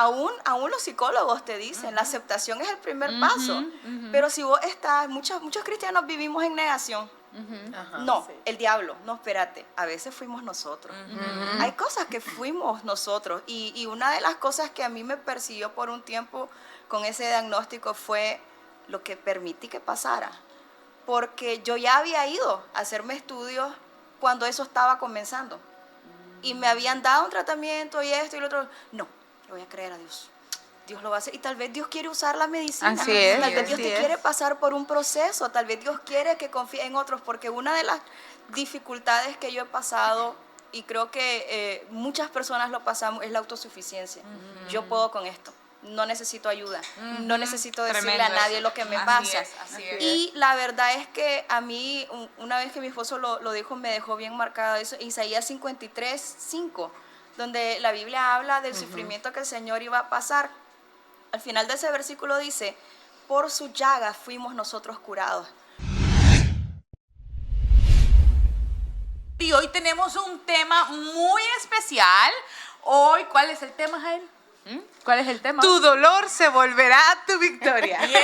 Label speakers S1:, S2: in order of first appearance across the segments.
S1: aún los psicólogos te dicen, la aceptación es el primer paso. Pero si vos estás, muchos cristianos vivimos en negación. No, el diablo, no, espérate, a veces fuimos nosotros. Hay cosas que fuimos nosotros. Y una de las cosas que a mí me persiguió por un tiempo con ese diagnóstico fue lo que permití que pasara. Porque yo ya había ido a hacerme estudios cuando eso estaba comenzando. Y me habían dado un tratamiento y esto y lo otro. No, le voy a creer a Dios. Dios lo va a hacer. Y tal vez Dios quiere usar la medicina.
S2: Así es,
S1: tal vez Dios
S2: así
S1: te quiere pasar por un proceso. Tal vez Dios quiere que confíe en otros. Porque una de las dificultades que yo he pasado, y creo que muchas personas lo pasamos, es la autosuficiencia. Yo puedo con esto. No necesito ayuda. No necesito decirle a nadie lo que me pasa.
S2: Así es.
S1: Y la verdad es que a mí, una vez que mi esposo lo dijo, me dejó bien marcado eso. Isaías 53:5, donde la Biblia habla del sufrimiento que el Señor iba a pasar. Al final de ese versículo dice, por sus llagas fuimos nosotros curados.
S2: Y hoy tenemos un tema muy especial. Hoy, ¿cuál es el tema, Jael? ¿Cuál es el tema?
S3: Tu dolor se volverá tu victoria.
S2: Yes.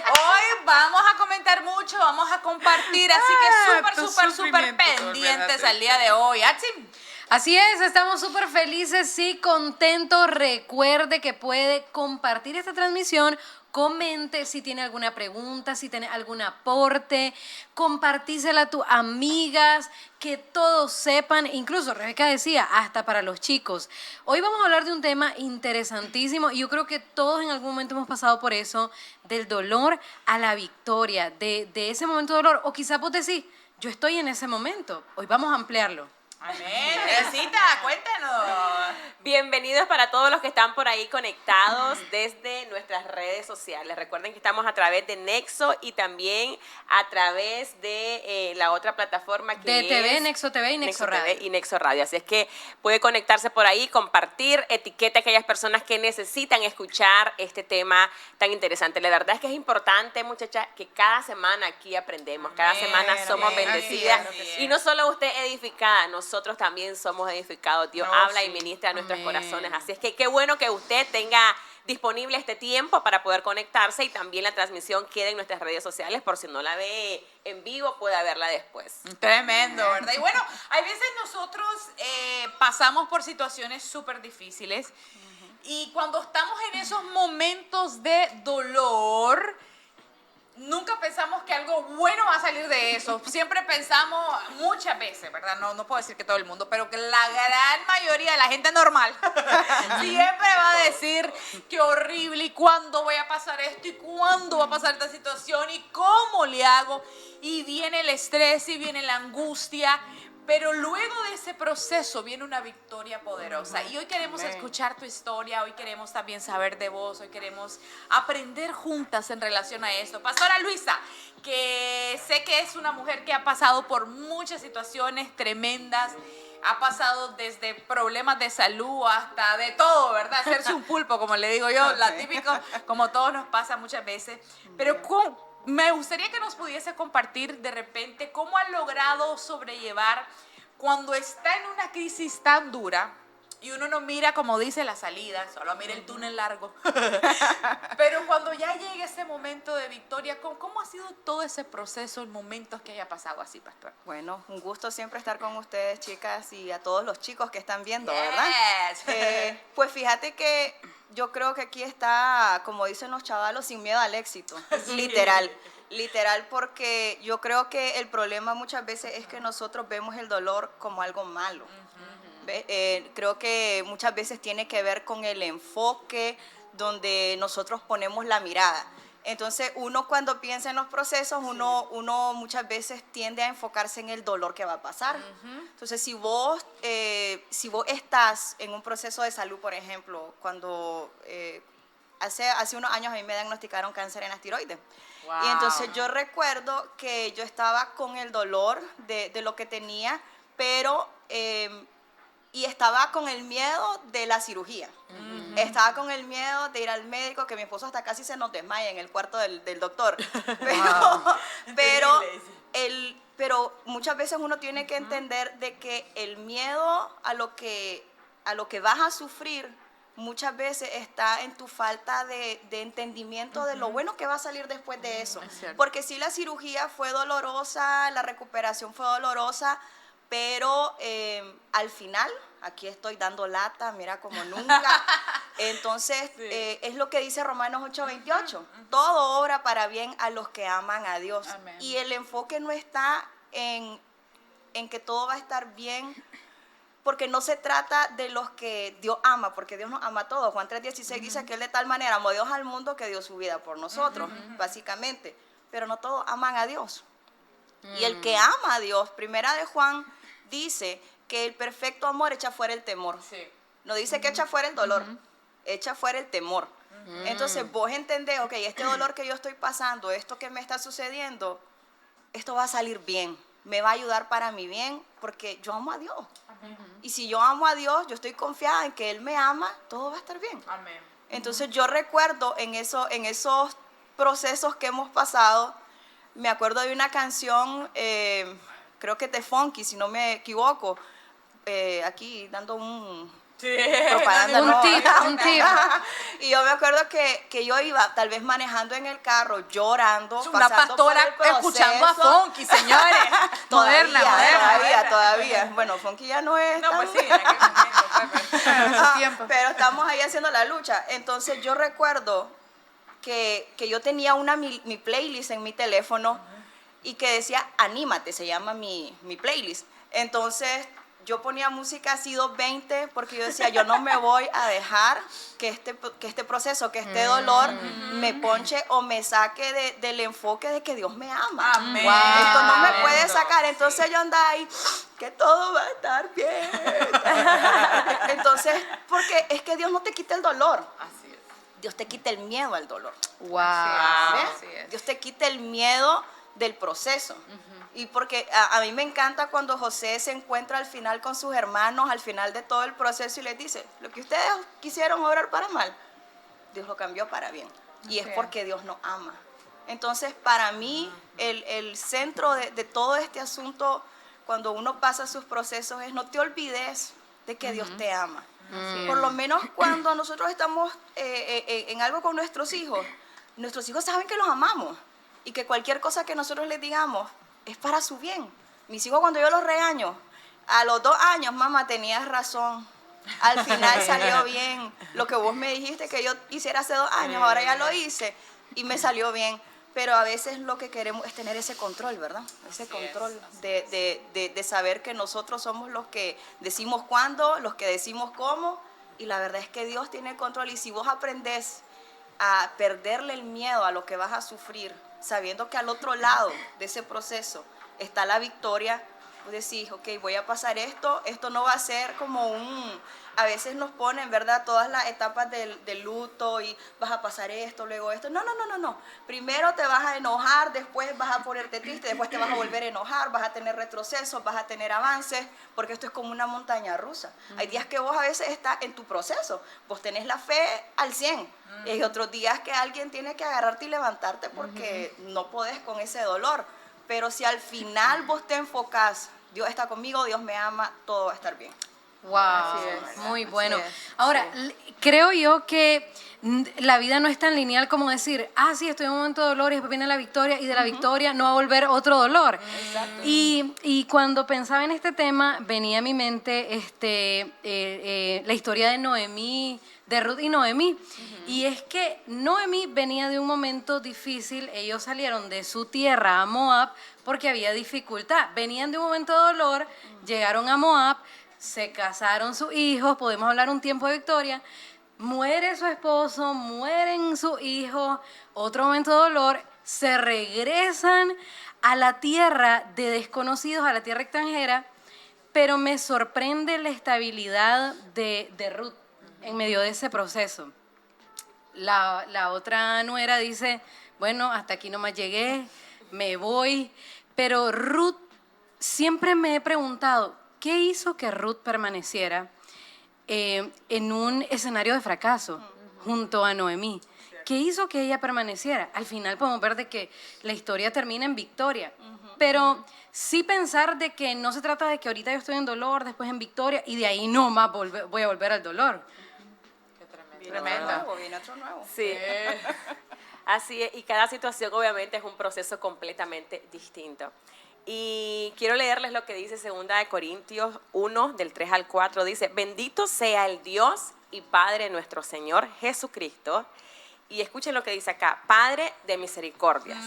S2: Hoy vamos a comentar mucho, vamos a compartir, así que
S3: tu
S2: súper
S3: sufrimiento
S2: pendientes al día de hoy. Atsim.
S4: Así es, estamos súper felices y contentos. Recuerde que puede compartir esta transmisión. Comente si tiene alguna pregunta, si tiene algún aporte, compartísela a tus amigas, que todos sepan, incluso Rebeca decía, hasta para los chicos. Hoy vamos a hablar de un tema interesantísimo y yo creo que todos en algún momento hemos pasado por eso, del dolor a la victoria, de ese momento de dolor, o quizás vos decís, yo estoy en ese momento. Hoy vamos a ampliarlo.
S2: Amén. Teresita, cuéntanos.
S5: Bienvenidos para todos los que están por ahí conectados desde nuestras redes sociales. Recuerden que estamos a través de Nexo y también a través de la otra plataforma que
S4: de TV,
S5: es
S4: Nexo TV y Nexo Radio.
S5: TV y Nexo Radio. Así es que puede conectarse por ahí, compartir, etiqueta a aquellas personas que necesitan escuchar este tema tan interesante. La verdad es que es importante, muchachas, que cada semana aquí aprendemos, cada semana somos bendecidas. Y no solo usted edificada, nosotros también somos edificados. Dios habla y ministra a nuestros corazones. Así es que qué bueno que usted tenga disponible este tiempo para poder conectarse y también la transmisión quede en nuestras redes sociales por si no la ve en vivo, pueda verla después.
S2: Tremendo, ¿verdad? Y bueno, hay veces nosotros pasamos por situaciones súper difíciles y cuando estamos en esos momentos de dolor, nunca pensamos que algo bueno va a salir de eso. Siempre pensamos, muchas veces, ¿verdad? No puedo decir que todo el mundo, pero que la gran mayoría de la gente normal siempre va a decir qué horrible y cuándo voy a pasar esto y cuándo va a pasar esta situación y cómo le hago. Y viene el estrés y viene la angustia. Pero luego de ese proceso viene una victoria poderosa. Y hoy queremos escuchar tu historia, hoy queremos también saber de vos, hoy queremos aprender juntas en relación a esto. Pastora Luisa, que sé que es una mujer que ha pasado por muchas situaciones tremendas, ha pasado desde problemas de salud hasta de todo, ¿verdad? Hacerse un pulpo, como le digo yo, la típico, como todos nos pasa muchas veces. Pero me gustaría que nos pudiese compartir de repente cómo ha logrado sobrellevar cuando está en una crisis tan dura y uno no mira, como dice, la salida, solo mira el túnel largo. Pero cuando ya llega ese momento de victoria, ¿cómo ha sido todo ese proceso en momentos que haya pasado así, pastor?
S1: Bueno, un gusto siempre estar con ustedes, chicas, y a todos los chicos que están viendo, ¿verdad? Pues fíjate que yo creo que aquí está, como dicen los chavalos, sin miedo al éxito, literal, porque yo creo que el problema muchas veces es que nosotros vemos el dolor como algo malo. Creo que muchas veces tiene que ver con el enfoque donde nosotros ponemos la mirada. Entonces uno cuando piensa en los procesos, uno muchas veces tiende a enfocarse en el dolor que va a pasar. Entonces si vos estás en un proceso de salud, por ejemplo, cuando hace unos años a mí me diagnosticaron cáncer en las tiroides. Wow. Y entonces yo recuerdo que yo estaba con el dolor de lo que tenía, pero y estaba con el miedo de la cirugía. Estaba con el miedo de ir al médico, que mi esposo hasta casi se nos desmaya en el cuarto del doctor. Pero muchas veces uno tiene que entender de que el miedo a lo que vas a sufrir muchas veces está en tu falta de entendimiento de lo bueno que va a salir después de eso. Porque sí, la cirugía fue dolorosa, la recuperación fue dolorosa, pero al final, aquí estoy dando lata, mira como nunca. Entonces, es lo que dice Romanos 8:28. Todo obra para bien a los que aman a Dios.
S2: Amén.
S1: Y el enfoque no está en que todo va a estar bien, porque no se trata de los que Dios ama, porque Dios nos ama a todos. Juan 3:16 dice que Él de tal manera amó Dios al mundo que dio su vida por nosotros, básicamente. Pero no todos aman a Dios. Y el que ama a Dios, primera de Juan dice que el perfecto amor echa fuera el temor.
S2: Sí.
S1: No dice que echa fuera el dolor, echa fuera el temor. Entonces vos entendés, ok, este dolor que yo estoy pasando, esto que me está sucediendo, esto va a salir bien, me va a ayudar para mi bien, porque yo amo a Dios. Y si yo amo a Dios, yo estoy confiada en que Él me ama, todo va a estar bien.
S2: Amén.
S1: Entonces yo recuerdo en esos procesos que hemos pasado, me acuerdo de una canción, creo que de Funky, si no me equivoco, aquí dando propaganda.
S4: Un tip.
S1: Y yo me acuerdo que yo iba tal vez manejando en el carro, llorando,
S2: Una
S1: pasando por
S2: pastora
S1: el proceso.
S2: escuchando a Funky, señores.
S1: Todavía. Bueno, Funky ya no es
S2: No,
S1: tan-
S2: pues sí, en aquel momento, pues.
S1: Pero estamos ahí haciendo la lucha. Entonces yo recuerdo que yo tenía mi playlist en mi teléfono y que decía Anímate, se llama mi playlist. Entonces yo ponía música así 220 porque yo decía, yo no me voy a dejar que este proceso, que este dolor me ponche o me saque del enfoque de que Dios me ama.
S2: Amén.
S4: Wow.
S1: Esto no me puede
S2: Tremendo,
S1: sacar. Entonces
S2: sí.
S1: yo andaba ahí, que todo va a estar bien. Entonces, porque es que Dios no te quita el dolor.
S2: Así es.
S1: Dios te quita el miedo al dolor.
S4: Wow.
S1: ¿Ves?
S2: Así es.
S1: Dios te quita el miedo del proceso. Y porque a mí me encanta cuando José se encuentra al final con sus hermanos, al final de todo el proceso, y les dice, lo que ustedes quisieron obrar para mal, Dios lo cambió para bien. Y es porque Dios nos ama. Entonces, para mí, el centro de todo este asunto, cuando uno pasa sus procesos, es no te olvides de que Dios te ama. Por lo menos cuando nosotros estamos en algo con nuestros hijos saben que los amamos y que cualquier cosa que nosotros les digamos es para su bien. Mis hijos, cuando yo los regaño, a los 2 años, mamá, tenías razón. Al final salió bien. Lo que vos me dijiste que yo hiciera hace 2 años, ahora ya lo hice y me salió bien. Pero a veces lo que queremos es tener ese control, ¿verdad? Ese control de saber que nosotros somos los que decimos cuándo, los que decimos cómo. Y la verdad es que Dios tiene el control. Y si vos aprendés a perderle el miedo a lo que vas a sufrir, sabiendo que al otro lado de ese proceso está la victoria, vos decís, ok, voy a pasar esto no va a ser como a veces nos ponen, ¿verdad?, todas las etapas del luto y vas a pasar esto, luego esto. No. Primero te vas a enojar, después vas a ponerte triste, después te vas a volver a enojar, vas a tener retrocesos, vas a tener avances, porque esto es como una montaña rusa. Hay días que vos a veces estás en tu proceso, vos tenés la fe al 100, y hay otros días que alguien tiene que agarrarte y levantarte porque no podés con ese dolor. Pero si al final vos te enfocás, Dios está conmigo, Dios me ama, todo va a estar bien.
S4: Wow, muy bueno. Ahora, creo yo que la vida no es tan lineal como decir, sí, estoy en un momento de dolor y después viene la victoria y de la victoria no va a volver otro dolor. Y cuando pensaba en este tema, venía a mi mente la historia de Noemí, de Ruth y Noemí. Y es que Noemí venía de un momento difícil, ellos salieron de su tierra a Moab porque había dificultad. Venían de un momento de dolor, llegaron a Moab, se casaron sus hijos, podemos hablar un tiempo de victoria, muere su esposo, mueren sus hijos, otro momento de dolor, se regresan a la tierra de desconocidos, a la tierra extranjera, pero me sorprende la estabilidad de Ruth en medio de ese proceso. La otra nuera dice, bueno, hasta aquí nomás llegué, me voy, pero Ruth, siempre me he preguntado, ¿qué hizo que Ruth permaneciera en un escenario de fracaso junto a Noemí? ¿Qué hizo que ella permaneciera? Al final podemos ver de que la historia termina en victoria, pero sí pensar de que no se trata de que ahorita yo estoy en dolor, después en victoria y de ahí no más voy a volver al dolor.
S2: Tremendo.
S1: Viene otro nuevo.
S5: Sí. Así es, y cada situación obviamente es un proceso completamente distinto. Y quiero leerles lo que dice 2 de Corintios 1, del 3 al 4. Dice, bendito sea el Dios y Padre nuestro Señor Jesucristo. Y escuchen lo que dice acá, Padre de misericordias.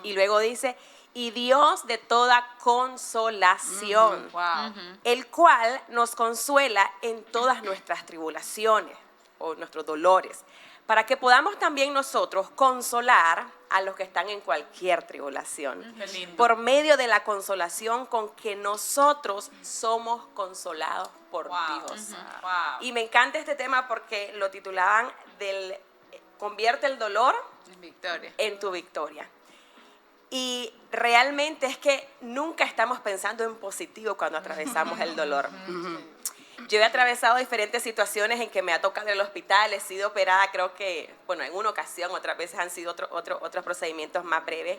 S5: Y luego dice, y Dios de toda consolación,
S2: Wow.
S5: el cual nos consuela en todas nuestras tribulaciones o nuestros dolores, para que podamos también nosotros consolar a los que están en cualquier tribulación,
S2: Qué lindo.
S5: por medio de la consolación con que nosotros somos consolados por Dios.
S2: Wow.
S5: Y me encanta este tema porque lo titulaban convierte el dolor
S2: Victoria.
S5: en tu victoria. Y realmente es que nunca estamos pensando en positivo cuando atravesamos el dolor. Yo he atravesado diferentes situaciones en que me ha tocado en el hospital, he sido operada, creo que, bueno, en una ocasión, otras veces han sido otros procedimientos más breves,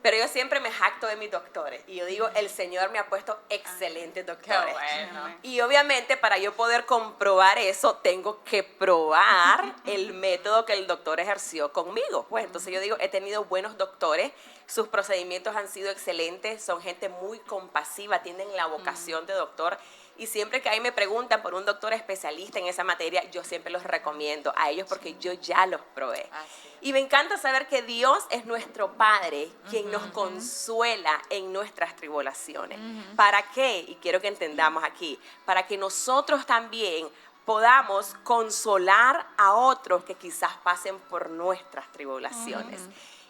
S5: pero yo siempre me jacto de mis doctores y yo digo, el Señor me ha puesto excelentes doctores.
S2: bueno.
S5: Y obviamente para yo poder comprobar eso, tengo que probar el método que el doctor ejerció conmigo. Pues entonces yo digo, he tenido buenos doctores, sus procedimientos han sido excelentes, son gente muy compasiva, tienen la vocación de doctor. Y siempre que ahí me preguntan por un doctor especialista en esa materia, yo siempre los recomiendo a ellos porque yo ya los probé. Y me encanta saber que Dios es nuestro Padre, quien nos consuela en nuestras tribulaciones. ¿Para qué? Y quiero que entendamos aquí, para que nosotros también podamos consolar a otros que quizás pasen por nuestras tribulaciones.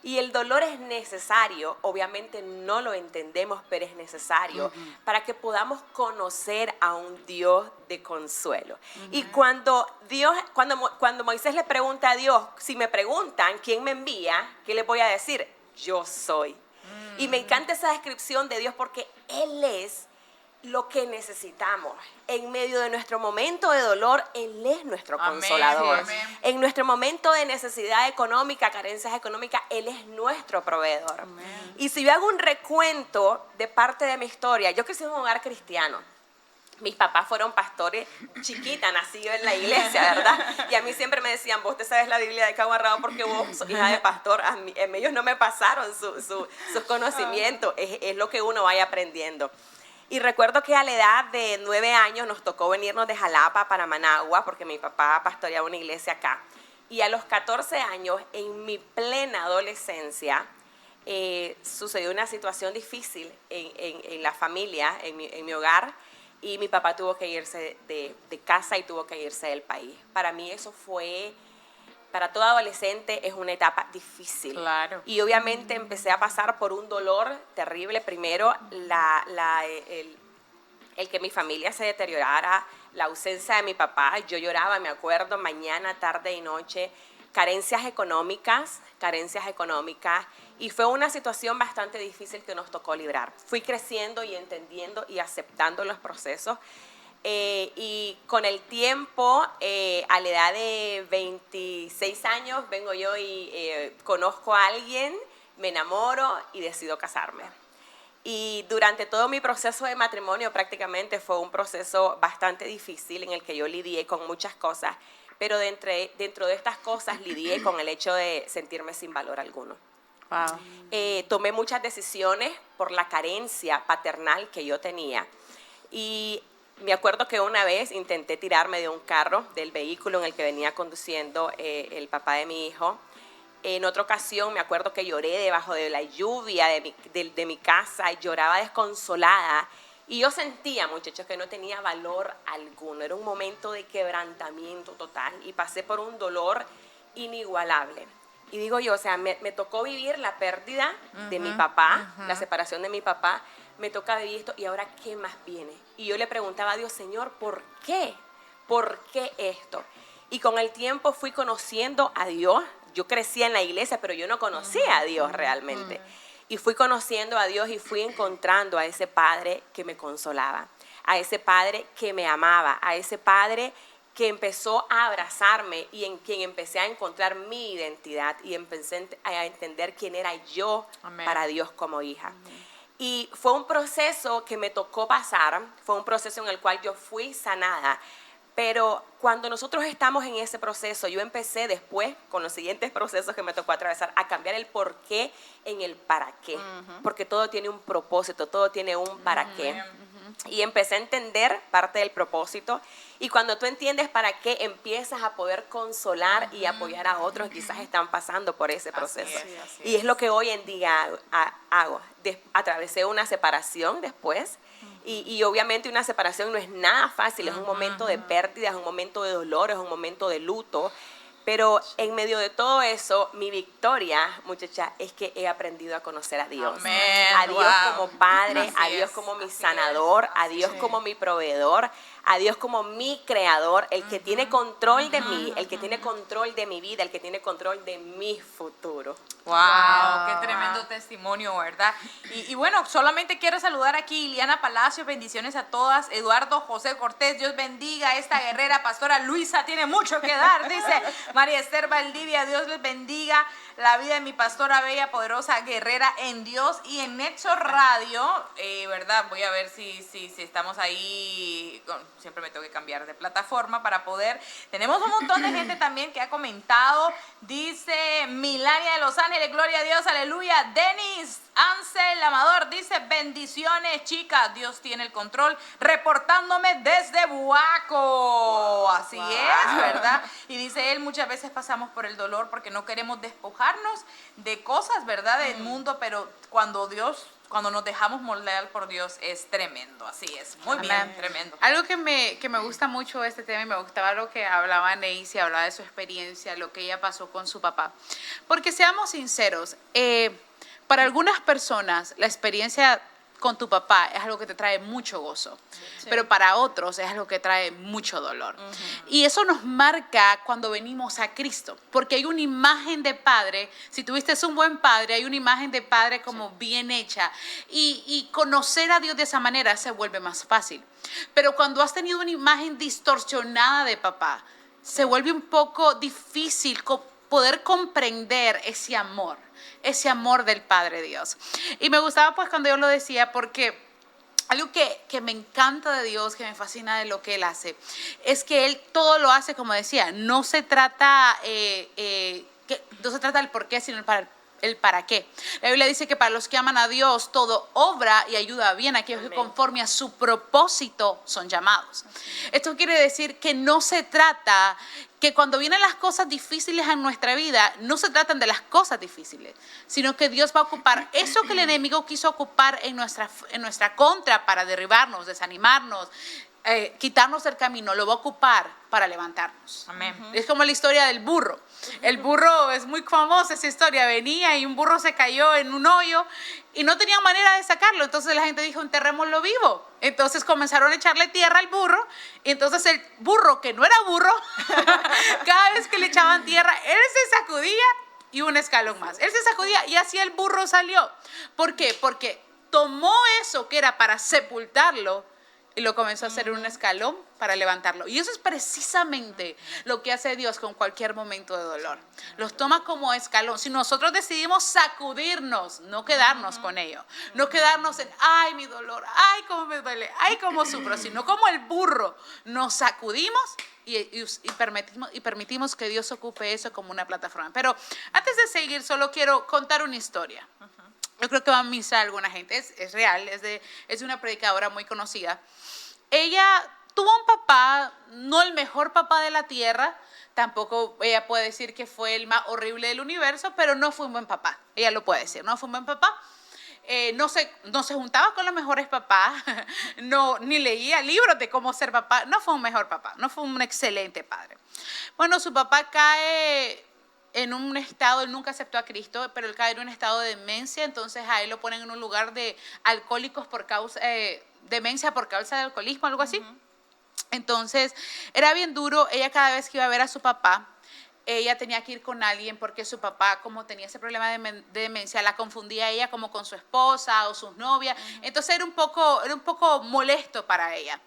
S5: Y el dolor es necesario, obviamente no lo entendemos, pero es necesario para que podamos conocer a un Dios de consuelo. Y cuando Moisés le pregunta a Dios, si me preguntan quién me envía, ¿qué le voy a decir? Yo soy. Y me encanta esa descripción de Dios porque Él es lo que necesitamos. En medio de nuestro momento de dolor, Él es nuestro consolador.
S2: Amén.
S5: En nuestro momento de necesidad económica, carencias económicas, Él es nuestro proveedor. Y si yo hago un recuento de parte de mi historia, yo crecí en un hogar cristiano. Mis papás fueron pastores, chiquita, nací yo en la iglesia, ¿verdad? Y a mí siempre me decían, vos te sabes la Biblia de cabo a rabo porque vos sos hija de pastor. Ellos no me pasaron sus conocimientos, es lo que uno vaya aprendiendo. Y recuerdo que a la edad de 9 años nos tocó venirnos de Jalapa para Managua, porque mi papá pastoreaba una iglesia acá. Y a los 14 años, en mi plena adolescencia, sucedió una situación difícil en la familia, en mi hogar, y mi papá tuvo que irse de casa y tuvo que irse del país. Para mí eso fue, para todo adolescente, es una etapa difícil.
S2: Claro.
S5: Y obviamente empecé a pasar por un dolor terrible. Primero, el que mi familia se deteriorara, la ausencia de mi papá. Yo lloraba, me acuerdo, mañana, tarde y noche. Carencias económicas. Y fue una situación bastante difícil que nos tocó librar. Fui creciendo y entendiendo y aceptando los procesos. Y con el tiempo, a la edad de 26 años, vengo yo y conozco a alguien, me enamoro y decido casarme. Y durante todo mi proceso de matrimonio prácticamente fue un proceso bastante difícil en el que yo lidié con muchas cosas, pero dentro de estas cosas lidié con el hecho de sentirme sin valor alguno.
S2: Wow.
S5: Tomé muchas decisiones por la carencia paternal que yo tenía. Y me acuerdo que una vez intenté tirarme de un carro, del vehículo en el que venía conduciendo el papá de mi hijo. En otra ocasión me acuerdo que lloré debajo de la lluvia de mi casa, y lloraba desconsolada. Y yo sentía, muchachos, que no tenía valor alguno. Era un momento de quebrantamiento total y pasé por un dolor inigualable. Y digo yo, o sea, me tocó vivir la pérdida de mi papá, la separación de mi papá. Me toca vivir esto y ahora ¿qué más viene? Y yo le preguntaba a Dios, Señor, ¿por qué? ¿Por qué esto? Y con el tiempo fui conociendo a Dios. Yo crecí en la iglesia, pero yo no conocía a Dios realmente. Y fui conociendo a Dios y fui encontrando a ese Padre que me consolaba, a ese Padre que me amaba, a ese Padre que empezó a abrazarme y en quien empecé a encontrar mi identidad y empecé a entender quién era yo para Dios como hija. Y fue un proceso que me tocó pasar, fue un proceso en el cual yo fui sanada, Pero cuando nosotros estamos en ese proceso, yo empecé después, con los siguientes procesos que me tocó atravesar, a cambiar el por qué en el para qué. Porque todo tiene un propósito, todo tiene un para qué. Y empecé a entender parte del propósito. Y cuando tú entiendes para qué, empiezas a poder consolar y apoyar a otros que quizás están pasando por ese proceso. Y es lo que hoy en día hago. Atravesé una separación después. Y obviamente una separación no es nada fácil, es un momento de pérdida, es un momento de dolor, es un momento de luto. Pero en medio de todo eso, mi victoria, muchacha, es que he aprendido a conocer a Dios.
S2: Amén.
S5: A Dios como Padre,
S2: Así
S5: a Dios
S2: es,
S5: como mi
S2: así
S5: sanador,
S2: es,
S5: a Dios como mi proveedor, a Dios como mi creador, el que tiene control de mí, el que tiene control de mi vida, el que tiene control de mi futuro.
S2: Wow, qué tremendo testimonio, ¿verdad? Y bueno, solamente quiero saludar aquí Iliana Palacio, bendiciones a todas. Eduardo José Cortés, Dios bendiga a esta guerrera. Pastora Luisa tiene mucho que dar, dice María Esther Valdivia, Dios les bendiga la vida de mi pastora bella, poderosa, guerrera en Dios. Y en Nexo Radio, ¿verdad? Voy a ver si estamos ahí. Siempre me tengo que cambiar de plataforma para poder. Tenemos un montón de gente también que ha comentado. Dice Milania de Los Ángeles, gloria a Dios, aleluya. Denis Ansel Amador dice, bendiciones, chicas, Dios tiene el control. Reportándome desde Buaco. Así es, ¿verdad? Y dice él, muchas veces pasamos por el dolor porque no queremos despojarnos de cosas, ¿verdad? Del mundo, pero cuando nos dejamos moldear por Dios es tremendo, así es, muy bien, tremendo.
S3: Algo que me gusta mucho de este tema y me gustaba lo que hablaba Neisy, hablaba de su experiencia, lo que ella pasó con su papá. Porque seamos sinceros, para algunas personas la experiencia con tu papá es algo que te trae mucho gozo, pero para otros es algo que trae mucho dolor. Y eso nos marca cuando venimos a Cristo, porque hay una imagen de padre, si tuviste un buen padre, hay una imagen de padre como bien hecha, y conocer a Dios de esa manera se vuelve más fácil. Pero cuando has tenido una imagen distorsionada de papá, se vuelve un poco difícil poder comprender ese amor del Padre Dios. Y me gustaba pues cuando yo lo decía porque algo que me encanta de Dios, que me fascina de lo que Él hace, es que Él todo lo hace, como decía, no se trata del por qué, sino el para qué. La Biblia dice que para los que aman a Dios todo obra y ayuda bien a aquellos que conforme a su propósito son llamados. Esto quiere decir que no se trata, que cuando vienen las cosas difíciles en nuestra vida, no se tratan de las cosas difíciles, sino que Dios va a ocupar eso que el enemigo quiso ocupar en nuestra contra para derribarnos, desanimarnos, quitarnos el camino, lo va a ocupar para levantarnos.
S2: Amén.
S3: Es como la historia del burro. El burro es muy famosa esa historia. Venía y un burro se cayó en un hoyo y no tenían manera de sacarlo. Entonces la gente dijo, enterrémoslo vivo. Entonces comenzaron a echarle tierra al burro. Y entonces el burro, que no era burro, cada vez que le echaban tierra, él se sacudía y un escalón más. Él se sacudía y así el burro salió. ¿Por qué? Porque tomó eso que era para sepultarlo y lo comenzó a hacer un escalón para levantarlo. Y eso es precisamente lo que hace Dios con cualquier momento de dolor. Los toma como escalón. Si nosotros decidimos sacudirnos, no quedarnos con ello, no quedarnos en, ay, mi dolor, ay, cómo me duele, ay, cómo sufro, sino como el burro, nos sacudimos y permitimos que Dios ocupe eso como una plataforma. Pero antes de seguir, solo quiero contar una historia. Yo creo que va a ministrar a alguna gente, es real, es de una predicadora muy conocida. Ella tuvo un papá, no el mejor papá de la tierra, tampoco ella puede decir que fue el más horrible del universo, pero no fue un buen papá, ella lo puede decir, no fue un buen papá. No se juntaba con los mejores papás, ni leía libros de cómo ser papá, no fue un mejor papá, no fue un excelente padre. Bueno, su papá cae en un estado, él nunca aceptó a Cristo, pero él cae en un estado de demencia, entonces a él lo ponen en un lugar de alcohólicos por causa, demencia por causa del alcoholismo, algo así. Entonces, era bien duro, ella cada vez que iba a ver a su papá, ella tenía que ir con alguien porque su papá, como tenía ese problema de demencia, la confundía a ella como con su esposa o sus novias, entonces era un poco molesto para ella.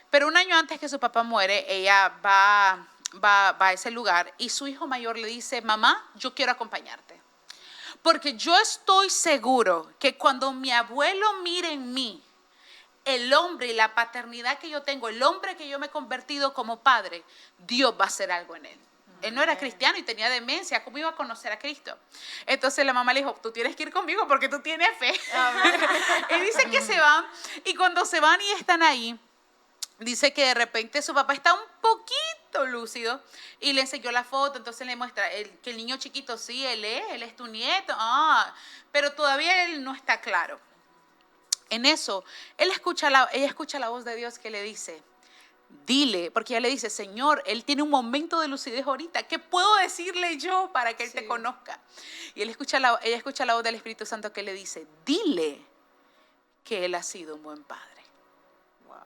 S3: Pero un año antes que su papá muere, ella va a ese lugar y su hijo mayor le dice, mamá, yo quiero acompañarte. Porque yo estoy seguro que cuando mi abuelo mire en mí el hombre y la paternidad que yo tengo, el hombre que yo me he convertido como padre, Dios va a hacer algo en él. Él no era cristiano y tenía demencia. ¿Cómo iba a conocer a Cristo? Entonces la mamá le dijo, tú tienes que ir conmigo porque tú tienes fe. Y dice que se van. Y cuando se van y están ahí, dice que de repente su papá está un poquito lúcido y le enseñó la foto. Entonces le muestra que el niño chiquito, sí, él es tu nieto. Pero todavía él no está claro. En eso, ella escucha la voz de Dios que le dice, dile, porque ella le dice, Señor, él tiene un momento de lucidez ahorita, ¿qué puedo decirle yo para que él te conozca? Y ella escucha la voz del Espíritu Santo que le dice, dile que él ha sido un buen padre.
S1: Wow.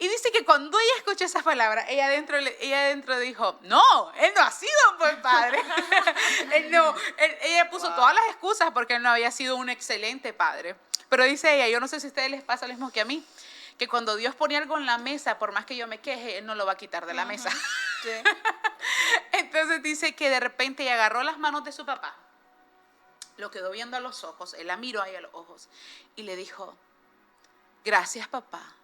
S3: Y dice que cuando ella escuchó esas palabras, ella adentro dijo, no, él no ha sido un buen padre. Ella puso todas las excusas porque él no había sido un excelente padre. Pero dice ella, yo no sé si a ustedes les pasa lo mismo que a mí, que cuando Dios pone algo en la mesa, por más que yo me queje, Él no lo va a quitar de la mesa.
S1: Sí.
S3: Entonces dice que de repente ella agarró las manos de su papá, lo quedó viendo a los ojos, él la miró ahí a los ojos y le dijo, gracias papá,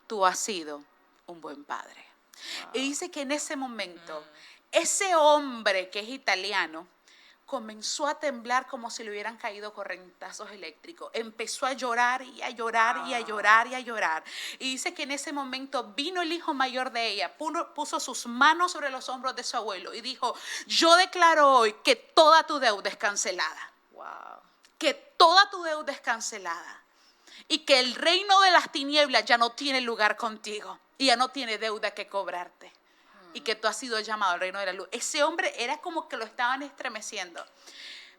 S3: tú has sido un buen padre. Wow. Y dice que en ese momento, ese hombre que es italiano, comenzó a temblar como si le hubieran caído corrientazos eléctricos. Empezó a llorar y a llorar y a llorar y a llorar. Y dice que en ese momento vino el hijo mayor de ella, puso sus manos sobre los hombros de su abuelo y dijo, yo declaro hoy que toda tu deuda es cancelada.
S1: Wow.
S3: Que toda tu deuda es cancelada. Y que el reino de las tinieblas ya no tiene lugar contigo. Y ya no tiene deuda que cobrarte. Y que tú has sido llamado al reino de la luz. Ese hombre era como que lo estaban estremeciendo.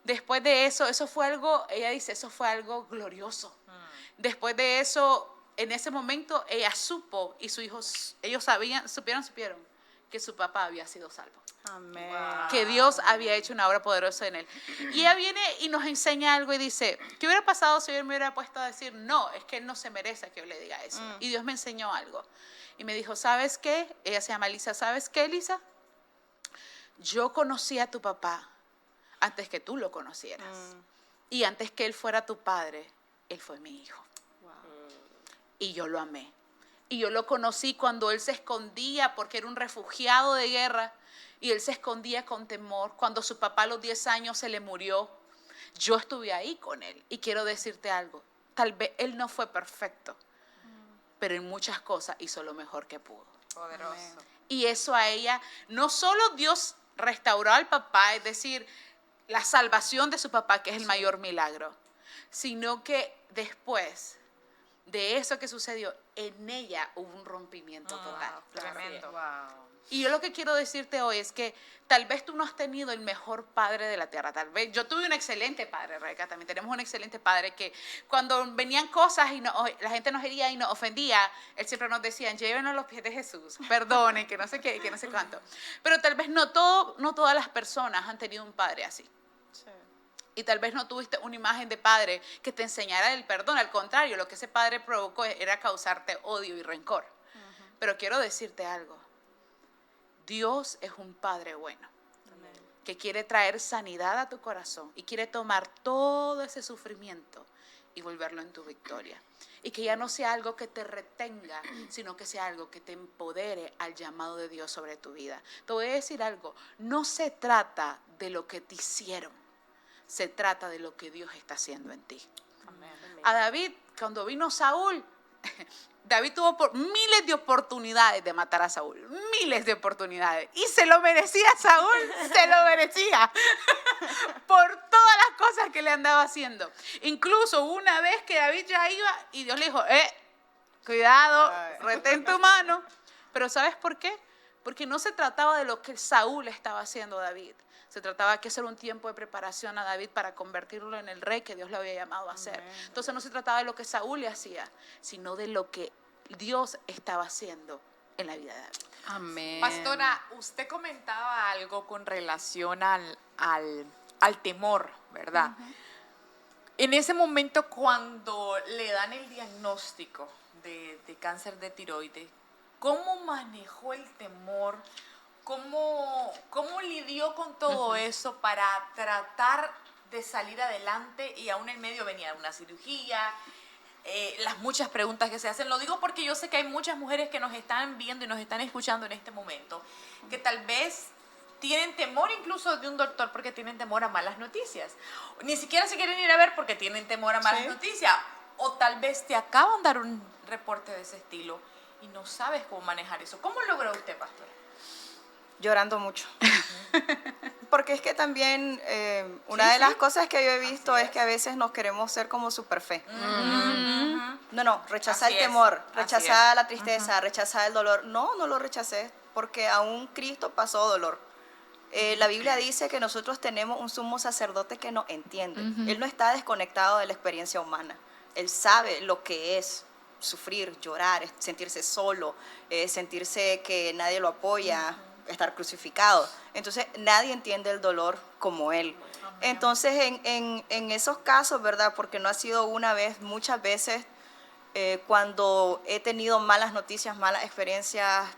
S3: Después de eso fue algo, ella dice, eso fue algo glorioso. Después de eso, en ese momento, ella supo y sus hijos, ellos supieron que su papá había sido salvo.
S1: Amén.
S2: Wow.
S3: Que Dios había hecho una obra poderosa en él. Y ella viene y nos enseña algo y dice, ¿qué hubiera pasado si yo me hubiera puesto a decir, no, es que él no se merece que yo le diga eso? Y Dios me enseñó algo. Y me dijo, ¿sabes qué? Ella se llama Lisa. ¿Sabes qué, Lisa? Yo conocí a tu papá antes que tú lo conocieras. Y antes que él fuera tu padre, él fue mi hijo.
S1: Wow.
S3: Y yo lo amé. Y yo lo conocí cuando él se escondía porque era un refugiado de guerra. Y él se escondía con temor. Cuando su papá a los 10 años se le murió, yo estuve ahí con él. Y quiero decirte algo. Tal vez él no fue perfecto, pero en muchas cosas hizo lo mejor que pudo.
S2: Poderoso.
S1: Amén.
S3: Y eso a ella, no solo Dios restauró al papá, es decir, la salvación de su papá, que es el mayor milagro, sino que después de eso que sucedió, en ella hubo un rompimiento total.
S2: Tremendo.
S1: Wow.
S3: Y yo lo que quiero decirte hoy es que tal vez tú no has tenido el mejor padre de la tierra. Tal vez yo tuve un excelente padre, Rebeca, también tenemos un excelente padre que cuando venían cosas y la gente nos hería y nos ofendía, él siempre nos decía, llévenos a los pies de Jesús, perdonen, que no sé qué, que no sé cuánto. Pero tal vez no todas las personas han tenido un padre así.
S1: Sí.
S3: Y tal vez no tuviste una imagen de padre que te enseñara el perdón. Al contrario, lo que ese padre provocó era causarte odio y rencor. Pero quiero decirte algo. Dios es un Padre bueno, que quiere traer sanidad a tu corazón y quiere tomar todo ese sufrimiento y volverlo en tu victoria. Y que ya no sea algo que te retenga, sino que sea algo que te empodere al llamado de Dios sobre tu vida. Te voy a decir algo, no se trata de lo que te hicieron, se trata de lo que Dios está haciendo en ti.
S2: Amén.
S3: A David, cuando vino Saúl, David tuvo miles de oportunidades de matar a Saúl, miles de oportunidades, y se lo merecía Saúl, se lo merecía, por todas las cosas que le andaba haciendo. Incluso una vez que David ya iba y Dios le dijo, cuidado, retén tu mano. Pero ¿sabes por qué? Porque no se trataba de lo que Saúl estaba haciendo a David. Se trataba de hacer un tiempo de preparación a David para convertirlo en el rey que Dios le había llamado a hacer. Entonces no se trataba de lo que Saúl le hacía, sino de lo que Dios estaba haciendo en la vida de David.
S4: Amén.
S2: Pastora, usted comentaba algo con relación al temor, ¿verdad? En ese momento cuando le dan el diagnóstico de cáncer de tiroides, ¿cómo manejó el temor? ¿Cómo lidió con todo eso para tratar de salir adelante? Y aún en medio venía una cirugía. las muchas preguntas que se hacen. Lo digo porque yo sé que hay muchas mujeres que nos están viendo y nos están escuchando en este momento, que tal vez tienen temor incluso de un doctor porque tienen temor a malas noticias. Ni siquiera se quieren ir a ver porque tienen temor a malas noticias. O tal vez te acaban de dar un reporte de ese estilo y no sabes cómo manejar eso. ¿Cómo logra usted, pastora?
S1: Llorando mucho. Porque es que también una de las cosas que yo he visto es que a veces nos queremos ser como super fe. No, rechazar
S2: Así
S1: el
S2: es,
S1: temor,
S2: así
S1: rechazar
S2: es.
S1: la tristeza, rechazar el dolor. No lo rechacé, porque aún Cristo pasó dolor. La Biblia dice que nosotros tenemos un sumo sacerdote que nos entiende. Él no está desconectado de la experiencia humana. Él sabe lo que es sufrir, llorar, sentirse solo, sentirse que nadie lo apoya, estar crucificado. Entonces nadie entiende el dolor como él. Entonces en esos casos, ¿verdad? Porque no ha sido una vez, muchas veces cuando he tenido malas noticias, malas experiencias,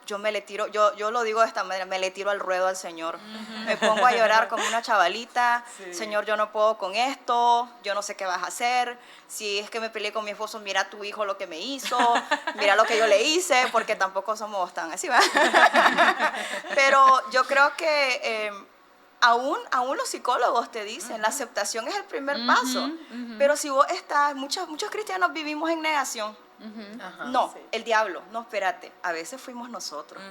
S1: yo me le tiro, yo lo digo de esta manera, me le tiro al ruedo al Señor. Me pongo a llorar como una chavalita. Señor, yo no puedo con esto, yo no sé qué vas a hacer. Si es que me peleé con mi esposo, mira a tu hijo lo que me hizo, mira lo que yo le hice, porque tampoco somos tan así, ¿verdad? Pero yo creo que aún los psicólogos te dicen, la aceptación es el primer paso. Pero si vos estás, muchos cristianos vivimos en negación. No, el diablo, no, espérate, a veces fuimos nosotros.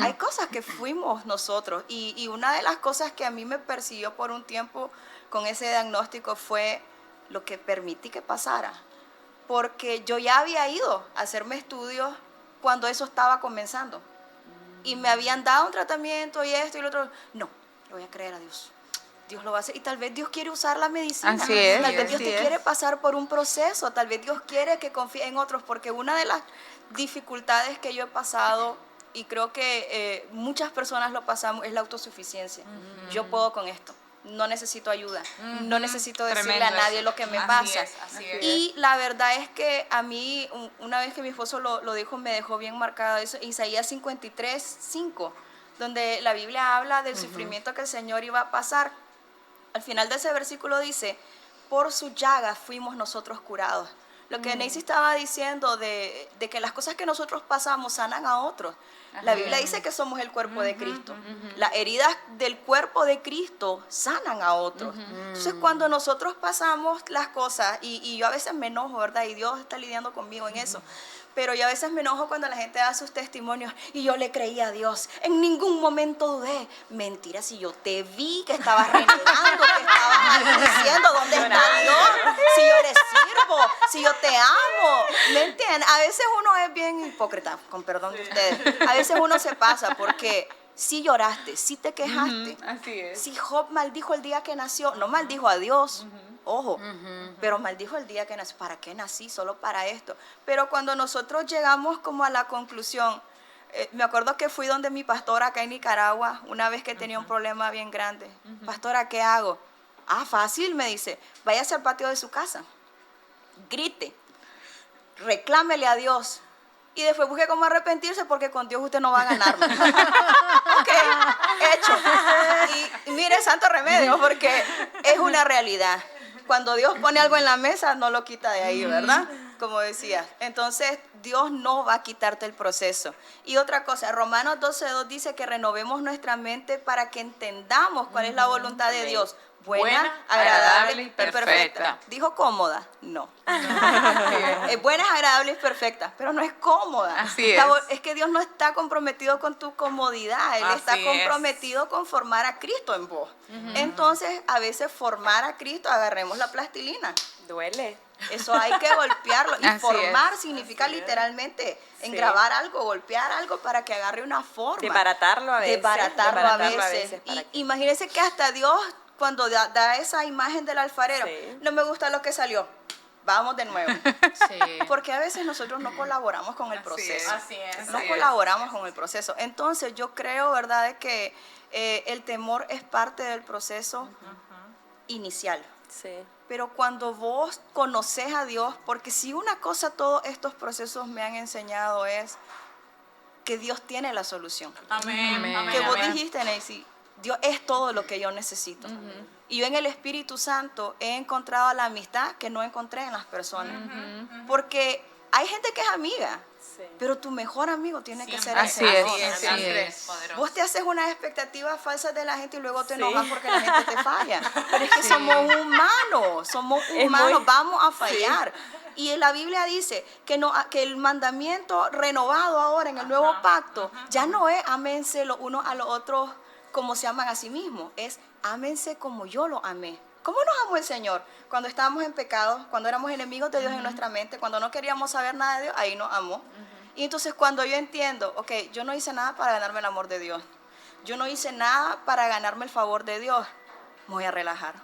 S1: Hay cosas que fuimos nosotros y una de las cosas que a mí me persiguió por un tiempo con ese diagnóstico fue lo que permití que pasara, porque yo ya había ido a hacerme estudios cuando eso estaba comenzando y me habían dado un tratamiento y esto y lo otro. No, le voy a creer a Dios. Dios lo va a hacer y tal vez Dios quiere usar la medicina.
S3: Así es,
S1: Tal vez Dios
S3: así
S1: te
S3: es.
S1: quiere pasar por un proceso, tal vez Dios quiere que confíe en otros, porque una de las dificultades que yo he pasado, y creo que muchas personas lo pasamos, es la autosuficiencia. Yo puedo con esto, no necesito ayuda, no necesito decirle
S2: Tremendo
S1: a nadie
S2: eso.
S1: lo que me
S2: Así
S1: pasa.
S2: es, así es.
S1: Y la verdad es que a mí, una vez que mi esposo lo dijo, me dejó bien marcado eso, Isaías 53:5, donde la Biblia habla del sufrimiento que el Señor iba a pasar. Al final de ese versículo dice, por sus llagas fuimos nosotros curados. Lo que Neisy estaba diciendo de que las cosas que nosotros pasamos sanan a otros. La Biblia dice que somos el cuerpo de Cristo. Las heridas del cuerpo de Cristo sanan a otros. Entonces cuando nosotros pasamos las cosas, y yo a veces me enojo, ¿verdad? Y Dios está lidiando conmigo en eso. Pero yo a veces me enojo cuando la gente da sus testimonios y yo le creí a Dios. En ningún momento dudé. Mentira, si yo te vi que estabas renegando, que estabas diciendo dónde está Dios, si yo le sirvo, si yo te amo. ¿Me entiendes? A veces uno es bien hipócrita, con perdón de ustedes. A veces uno se pasa porque si lloraste, si te quejaste.
S3: Así es.
S1: Si Job maldijo el día que nació, no maldijo a Dios. Ojo, pero maldijo el día que nací. ¿Para qué nací? Solo para esto. Pero cuando nosotros llegamos como a la conclusión, me acuerdo que fui donde mi pastora acá en Nicaragua, una vez que tenía un problema bien grande. Pastora, ¿qué hago? Ah, fácil, me dice. Váyase al patio de su casa, grite, reclámele a Dios. Y después busque cómo arrepentirse porque con Dios usted no va a ganar. Ok, hecho. Y mire, santo remedio, porque es una realidad. Cuando Dios pone algo en la mesa, no lo quita de ahí, ¿verdad? Como decías. Entonces, Dios no va a quitarte el proceso. Y otra cosa, Romanos 12:2 dice que renovemos nuestra mente para que entendamos cuál es la voluntad de Dios. Buena, agradable y perfecta. ¿Dijo cómoda? No. Es buena, es agradable y perfecta, pero no es cómoda.
S3: Así es.
S1: Es que Dios no está comprometido con tu comodidad, Él está
S2: Así es.
S1: comprometido con formar a Cristo en vos. Entonces, a veces formar a Cristo, agarremos la plastilina.
S5: Duele.
S1: Eso hay que golpearlo. Y
S3: Así
S1: formar significa literalmente engravar algo, golpear algo para que agarre una forma.
S5: Desbaratarlo a veces.
S1: Desbaratarlo a veces.
S5: para que-
S1: Imagínense que hasta Dios, cuando da esa imagen del alfarero,
S5: Sí.
S1: no me gusta lo que salió. Vamos de nuevo.
S4: Sí.
S1: Porque a veces nosotros no colaboramos con el proceso.
S2: Así es.
S1: No colaboramos con el proceso. Entonces yo creo, ¿verdad?, de que el temor es parte del proceso inicial.
S5: Sí.
S1: Pero cuando vos conoces a Dios, porque si una cosa todos estos procesos me han enseñado es que Dios tiene la solución.
S2: Amén.
S4: Amén.
S2: Amén.
S1: Que vos
S2: Amén.
S1: dijiste, Neisy, Dios es todo lo que yo necesito. Y yo en el Espíritu Santo he encontrado la amistad que no encontré en las personas. Porque hay gente que es amiga, pero tu mejor amigo tiene que ser el
S3: Así es,
S1: Señor.
S3: así es.
S2: Poderoso.
S1: Vos te haces unas expectativas falsas de la gente y luego te enojas porque la gente te falla. Pero es que somos humanos, vamos a fallar. Y la Biblia dice que el mandamiento renovado ahora en el nuevo pacto ya no es ámense los unos a los otros como se aman a sí mismos, es ámense como yo lo amé. ¿Cómo nos amó el Señor? Cuando estábamos en pecado, cuando éramos enemigos de Dios en nuestra mente, cuando no queríamos saber nada de Dios, ahí nos amó. Y entonces cuando yo entiendo, ok, yo no hice nada para ganarme el amor de Dios, yo no hice nada para ganarme el favor de Dios, me voy a relajar.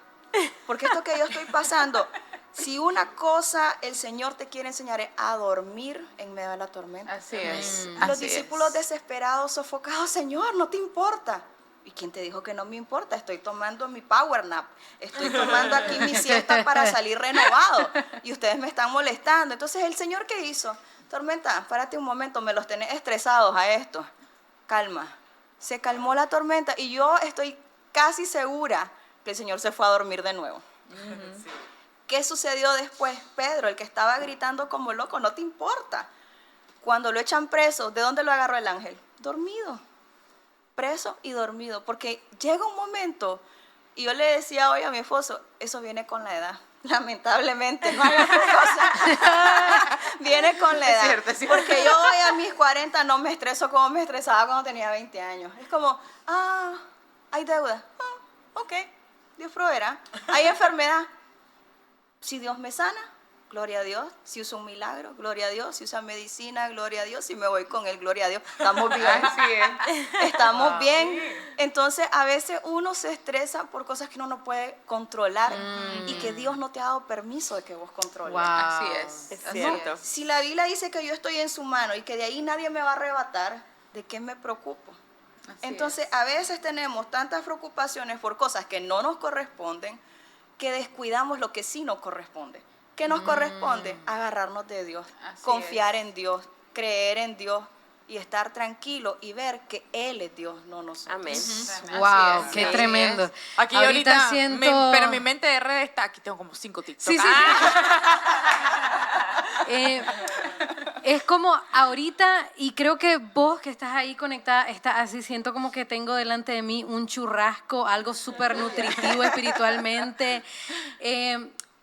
S1: Porque esto que yo estoy pasando, si una cosa el Señor te quiere enseñar es a dormir en medio de la tormenta.
S3: Así es.
S1: Los
S3: así
S1: discípulos
S3: es.
S1: desesperados, sofocados, Señor, no te importa. ¿Y quién te dijo que no me importa? Estoy tomando mi power nap, estoy tomando aquí mi siesta para salir renovado y ustedes me están molestando. Entonces, ¿el Señor qué hizo? Tormenta, párate un momento, me los tenés estresados a esto. Calma. Se calmó la tormenta y yo estoy casi segura que el Señor se fue a dormir de nuevo. ¿Qué sucedió después? Pedro, el que estaba gritando como loco, no te importa. Cuando lo echan preso, ¿de dónde lo agarró el ángel? Dormido. Preso y dormido, porque llega un momento, y yo le decía hoy a mi esposo, eso viene con la edad, lamentablemente, no hagas cosas, viene con la edad,
S3: Es cierto.
S1: Porque yo hoy a mis 40 no me estreso como me estresaba cuando tenía 20 años, es como, hay deuda, ok, Dios proveerá, hay enfermedad, si Dios me sana, gloria a Dios, si uso un milagro, gloria a Dios, si usa medicina, gloria a Dios, si me voy con él, gloria a Dios, estamos bien.
S3: Así es.
S1: Estamos bien. Entonces, a veces uno se estresa por cosas que uno no puede controlar y que Dios no te ha dado permiso de que vos controles.
S4: Wow.
S3: Así es.
S5: Es
S3: así
S5: cierto.
S3: es.
S1: Si la Biblia dice que yo estoy en su mano y que de ahí nadie me va a arrebatar, ¿de qué me preocupo?
S3: Así
S1: Entonces,
S3: es.
S1: a veces tenemos tantas preocupaciones por cosas que no nos corresponden que descuidamos lo que sí nos corresponde. ¿Qué nos corresponde? Agarrarnos de Dios,
S3: Así
S1: confiar en Dios, creer en Dios y estar tranquilo y ver que Él es Dios, no nosotros.
S5: Amén.
S4: Wow,
S3: Así es,
S4: qué
S3: así
S4: tremendo.
S3: es.
S2: Aquí ahorita,
S4: siento...
S2: pero mi mente de red está, aquí tengo como 5 TikToks.
S4: Sí, sí, es como ahorita, y creo que vos que estás ahí conectada, estás así, siento como que tengo delante de mí un churrasco, algo súper nutritivo espiritualmente.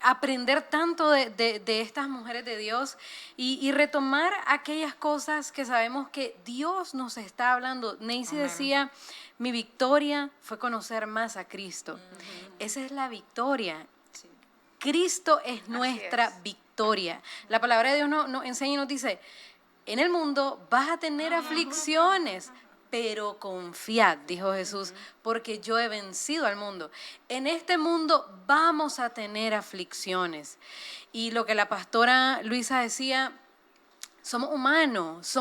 S4: Aprender tanto de estas mujeres de Dios y retomar aquellas cosas que sabemos que Dios nos está hablando. Neisy decía, mi victoria fue conocer más a Cristo. Esa es la victoria. Cristo es nuestra victoria. La palabra de Dios nos enseña y nos dice, en el mundo vas a tener aflicciones, pero confiad, dijo Jesús, porque yo he vencido al mundo. En este mundo vamos a tener aflicciones. Y lo que la pastora Luisa decía, somos humanos,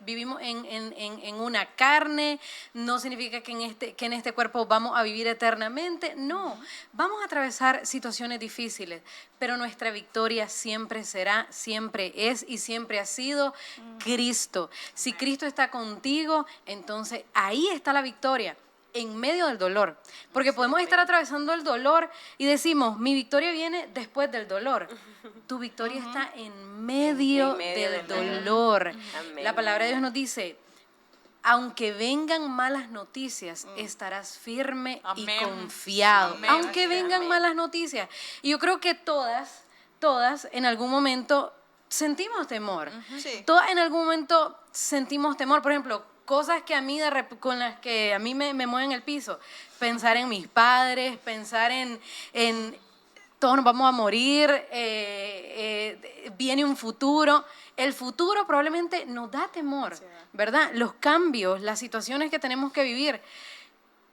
S4: vivimos en una carne, no significa que en este cuerpo vamos a vivir eternamente, no, vamos a atravesar situaciones difíciles, pero nuestra victoria siempre será, siempre es y siempre ha sido Cristo. Si Cristo está contigo, entonces ahí está la victoria. En medio del dolor, porque podemos estar atravesando el dolor y decimos, mi victoria viene después del dolor. Tu victoria está en medio del dolor.
S5: Amén.
S4: La palabra de Dios nos dice, aunque vengan malas noticias, estarás firme
S2: Amén.
S4: y confiado.
S2: Amén.
S4: Aunque vengan malas noticias. Y yo creo que todas en algún momento sentimos temor.
S1: Sí.
S4: Todas en algún momento sentimos temor. Por ejemplo, cosas que a mí con las que a mí me mueven el piso. Pensar en mis padres, pensar en todos nos vamos a morir, viene un futuro. El futuro probablemente nos da temor, ¿verdad? Los cambios, las situaciones que tenemos que vivir.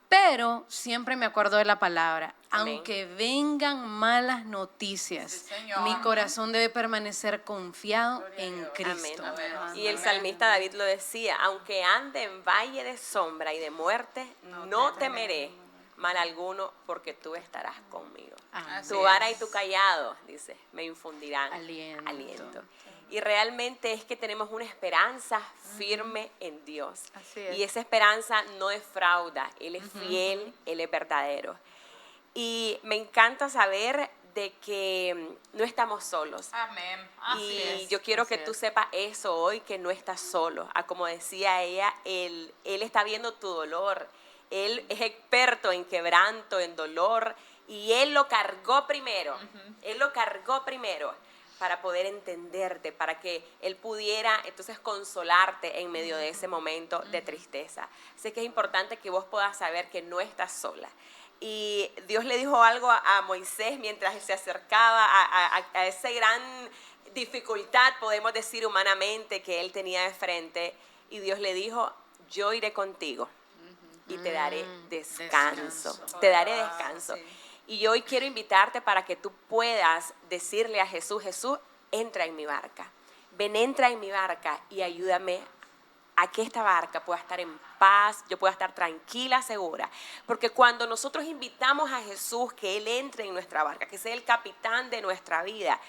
S4: Pero siempre me acuerdo de la palabra.
S5: Amén.
S4: Aunque vengan malas noticias,
S2: Sí, Señor.
S4: mi corazón debe permanecer confiado en Cristo.
S5: Amén. Y el salmista David lo decía, aunque ande en valle de sombra y de muerte, no temeré mal alguno, porque tú estarás conmigo.
S3: Así
S5: Tu vara y
S3: es.
S5: tu callado, dice, me infundirán
S4: Aliento.
S5: aliento. Y realmente es que tenemos una esperanza firme en Dios.
S3: Así es.
S5: Y esa esperanza no defrauda. Él es fiel, Él es verdadero. Y me encanta saber de que no estamos solos.
S2: Amén.
S5: Y yo quiero que tú sepas eso hoy, que no estás solo. Como decía ella, él está viendo tu dolor. Él es experto en quebranto, en dolor, y Él lo cargó primero. Él lo cargó primero para poder entenderte, para que Él pudiera entonces consolarte en medio de ese momento de tristeza. Así que es importante que vos puedas saber que no estás sola. Y Dios le dijo algo a Moisés mientras él se acercaba a esa gran dificultad, podemos decir humanamente, que él tenía de frente. Y Dios le dijo, yo iré contigo y te daré descanso. Te daré descanso.
S1: Sí.
S5: Y hoy quiero invitarte para que tú puedas decirle a Jesús, Jesús, entra en mi barca. Ven, entra en mi barca y ayúdame a que esta barca pueda estar en paz, yo pueda estar tranquila, segura. Porque cuando nosotros invitamos a Jesús que Él entre en nuestra barca, que sea el capitán de nuestra vida,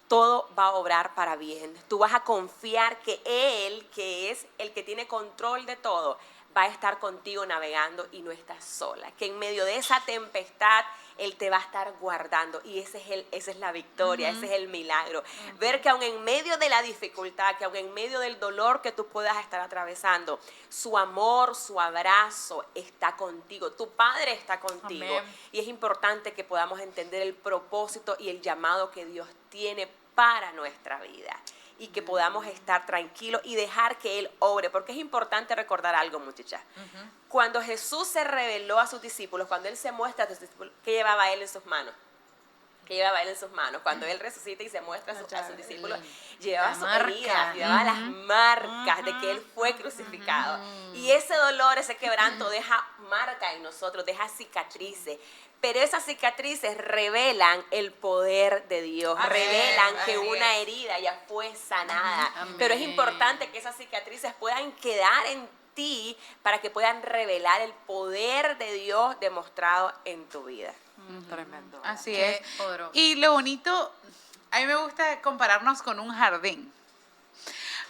S5: todo va a obrar para bien. Tú vas a confiar que Él, que es el que tiene control de todo, va a estar contigo navegando y no estás sola. Que en medio de esa tempestad, Él te va a estar guardando. Y esa es la victoria, ese es el milagro. Ver que aun en medio de la dificultad, que aun en medio del dolor que tú puedas estar atravesando, su amor, su abrazo está contigo. Tu Padre está contigo.
S2: Amén.
S5: Y es importante que podamos entender el propósito y el llamado que Dios tiene para nuestra vida. Y que podamos estar tranquilos y dejar que Él obre. Porque es importante recordar algo, muchachas. Cuando Jesús se reveló a sus discípulos, cuando Él se muestra a sus discípulos, ¿qué llevaba Él en sus manos? ¿Qué llevaba Él en sus manos? Cuando Él resucita y se muestra a sus discípulos, llevaba sus heridas, llevaba las marcas de que Él fue crucificado. Y ese dolor, ese quebranto deja marca en nosotros, deja cicatrices. Pero esas cicatrices revelan el poder de Dios, revelan que una herida ya fue sanada. Pero es importante que esas cicatrices puedan quedar en ti para que puedan revelar el poder de Dios demostrado en tu vida.
S2: Tremendo.
S3: Así
S4: Qué
S3: es.
S4: poderoso.
S3: Y lo bonito, a mí me gusta compararnos con un jardín.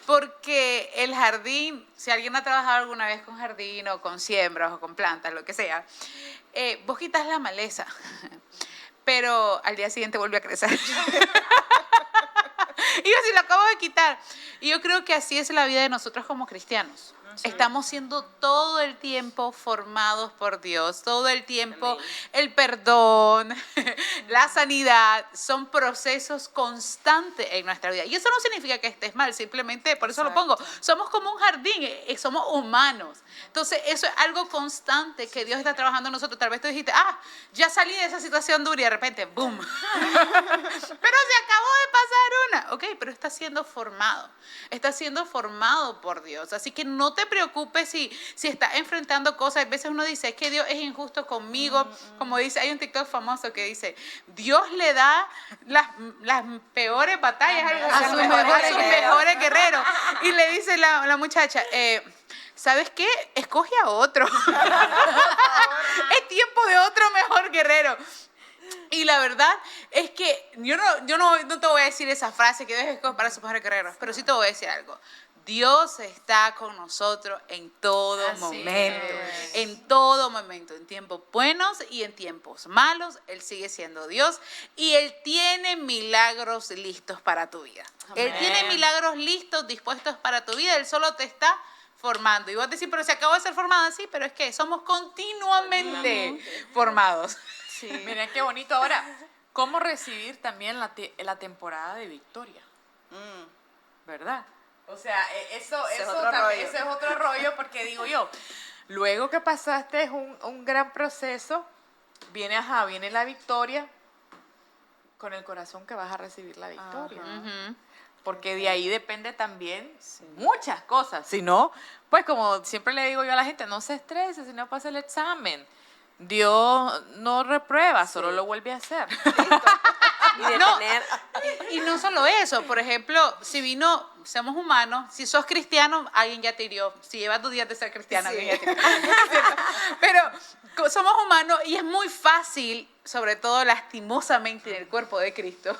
S3: Porque el jardín, si alguien ha trabajado alguna vez con jardín o con siembras o con plantas, lo que sea, vos quitas la maleza, pero al día siguiente vuelve a crecer. Y yo sí lo acabo de quitar. Y yo creo que así es la vida de nosotros como cristianos. Estamos siendo todo el tiempo formados por Dios, todo el tiempo.
S5: Amén.
S3: El perdón, la sanidad, son procesos constantes en nuestra vida. Y eso no significa que estés mal, simplemente, por eso lo pongo, somos como un jardín, somos humanos. Entonces, eso es algo constante que Dios está trabajando en nosotros. Tal vez tú dijiste, ya salí de esa situación dura y de repente, ¡boom! Pero se acabó de pasar una. Ok, pero está siendo formado por Dios. Así que no te preocupes si estás enfrentando cosas. A veces uno dice, es que Dios es injusto conmigo. Como dice, hay un TikTok famoso que dice, Dios le da las peores batallas a sus mejores guerreros. Y le dice la muchacha, ¿sabes qué? Escoge a otro. Es tiempo de otro mejor guerrero. Y la verdad es que yo no te voy a decir esa frase que debes escoger para sus mejores guerreros, pero sí te voy a decir algo. Dios está con nosotros en todo momento, en todo momento, en tiempos buenos y en tiempos malos. Él sigue siendo Dios y Él tiene milagros listos para tu vida.
S2: Amén.
S3: Él tiene milagros listos, dispuestos para tu vida. Él solo te está formando. Y vos decís, pero se acabó de ser formada, sí, pero es que somos continuamente formados.
S2: Sí. Miren qué bonito. Ahora, ¿cómo recibir también la temporada de victoria? ¿Verdad? O sea, eso
S1: es otro rollo.
S2: es otro rollo, porque digo yo, luego que pasaste un gran proceso, viene la victoria, con el corazón que vas a recibir la victoria. Porque de ahí depende también muchas cosas. Si no, pues como siempre le digo yo a la gente, no se estrese si no pasa el examen. Dios no reprueba, solo lo vuelve a hacer.
S3: Y no solo eso, por ejemplo, somos humanos, si sos cristiano, alguien ya te hirió. Si llevas 2 días de ser cristiano, alguien ya te hirió. Pero somos humanos y es muy fácil, sobre todo lastimosamente en el cuerpo de Cristo,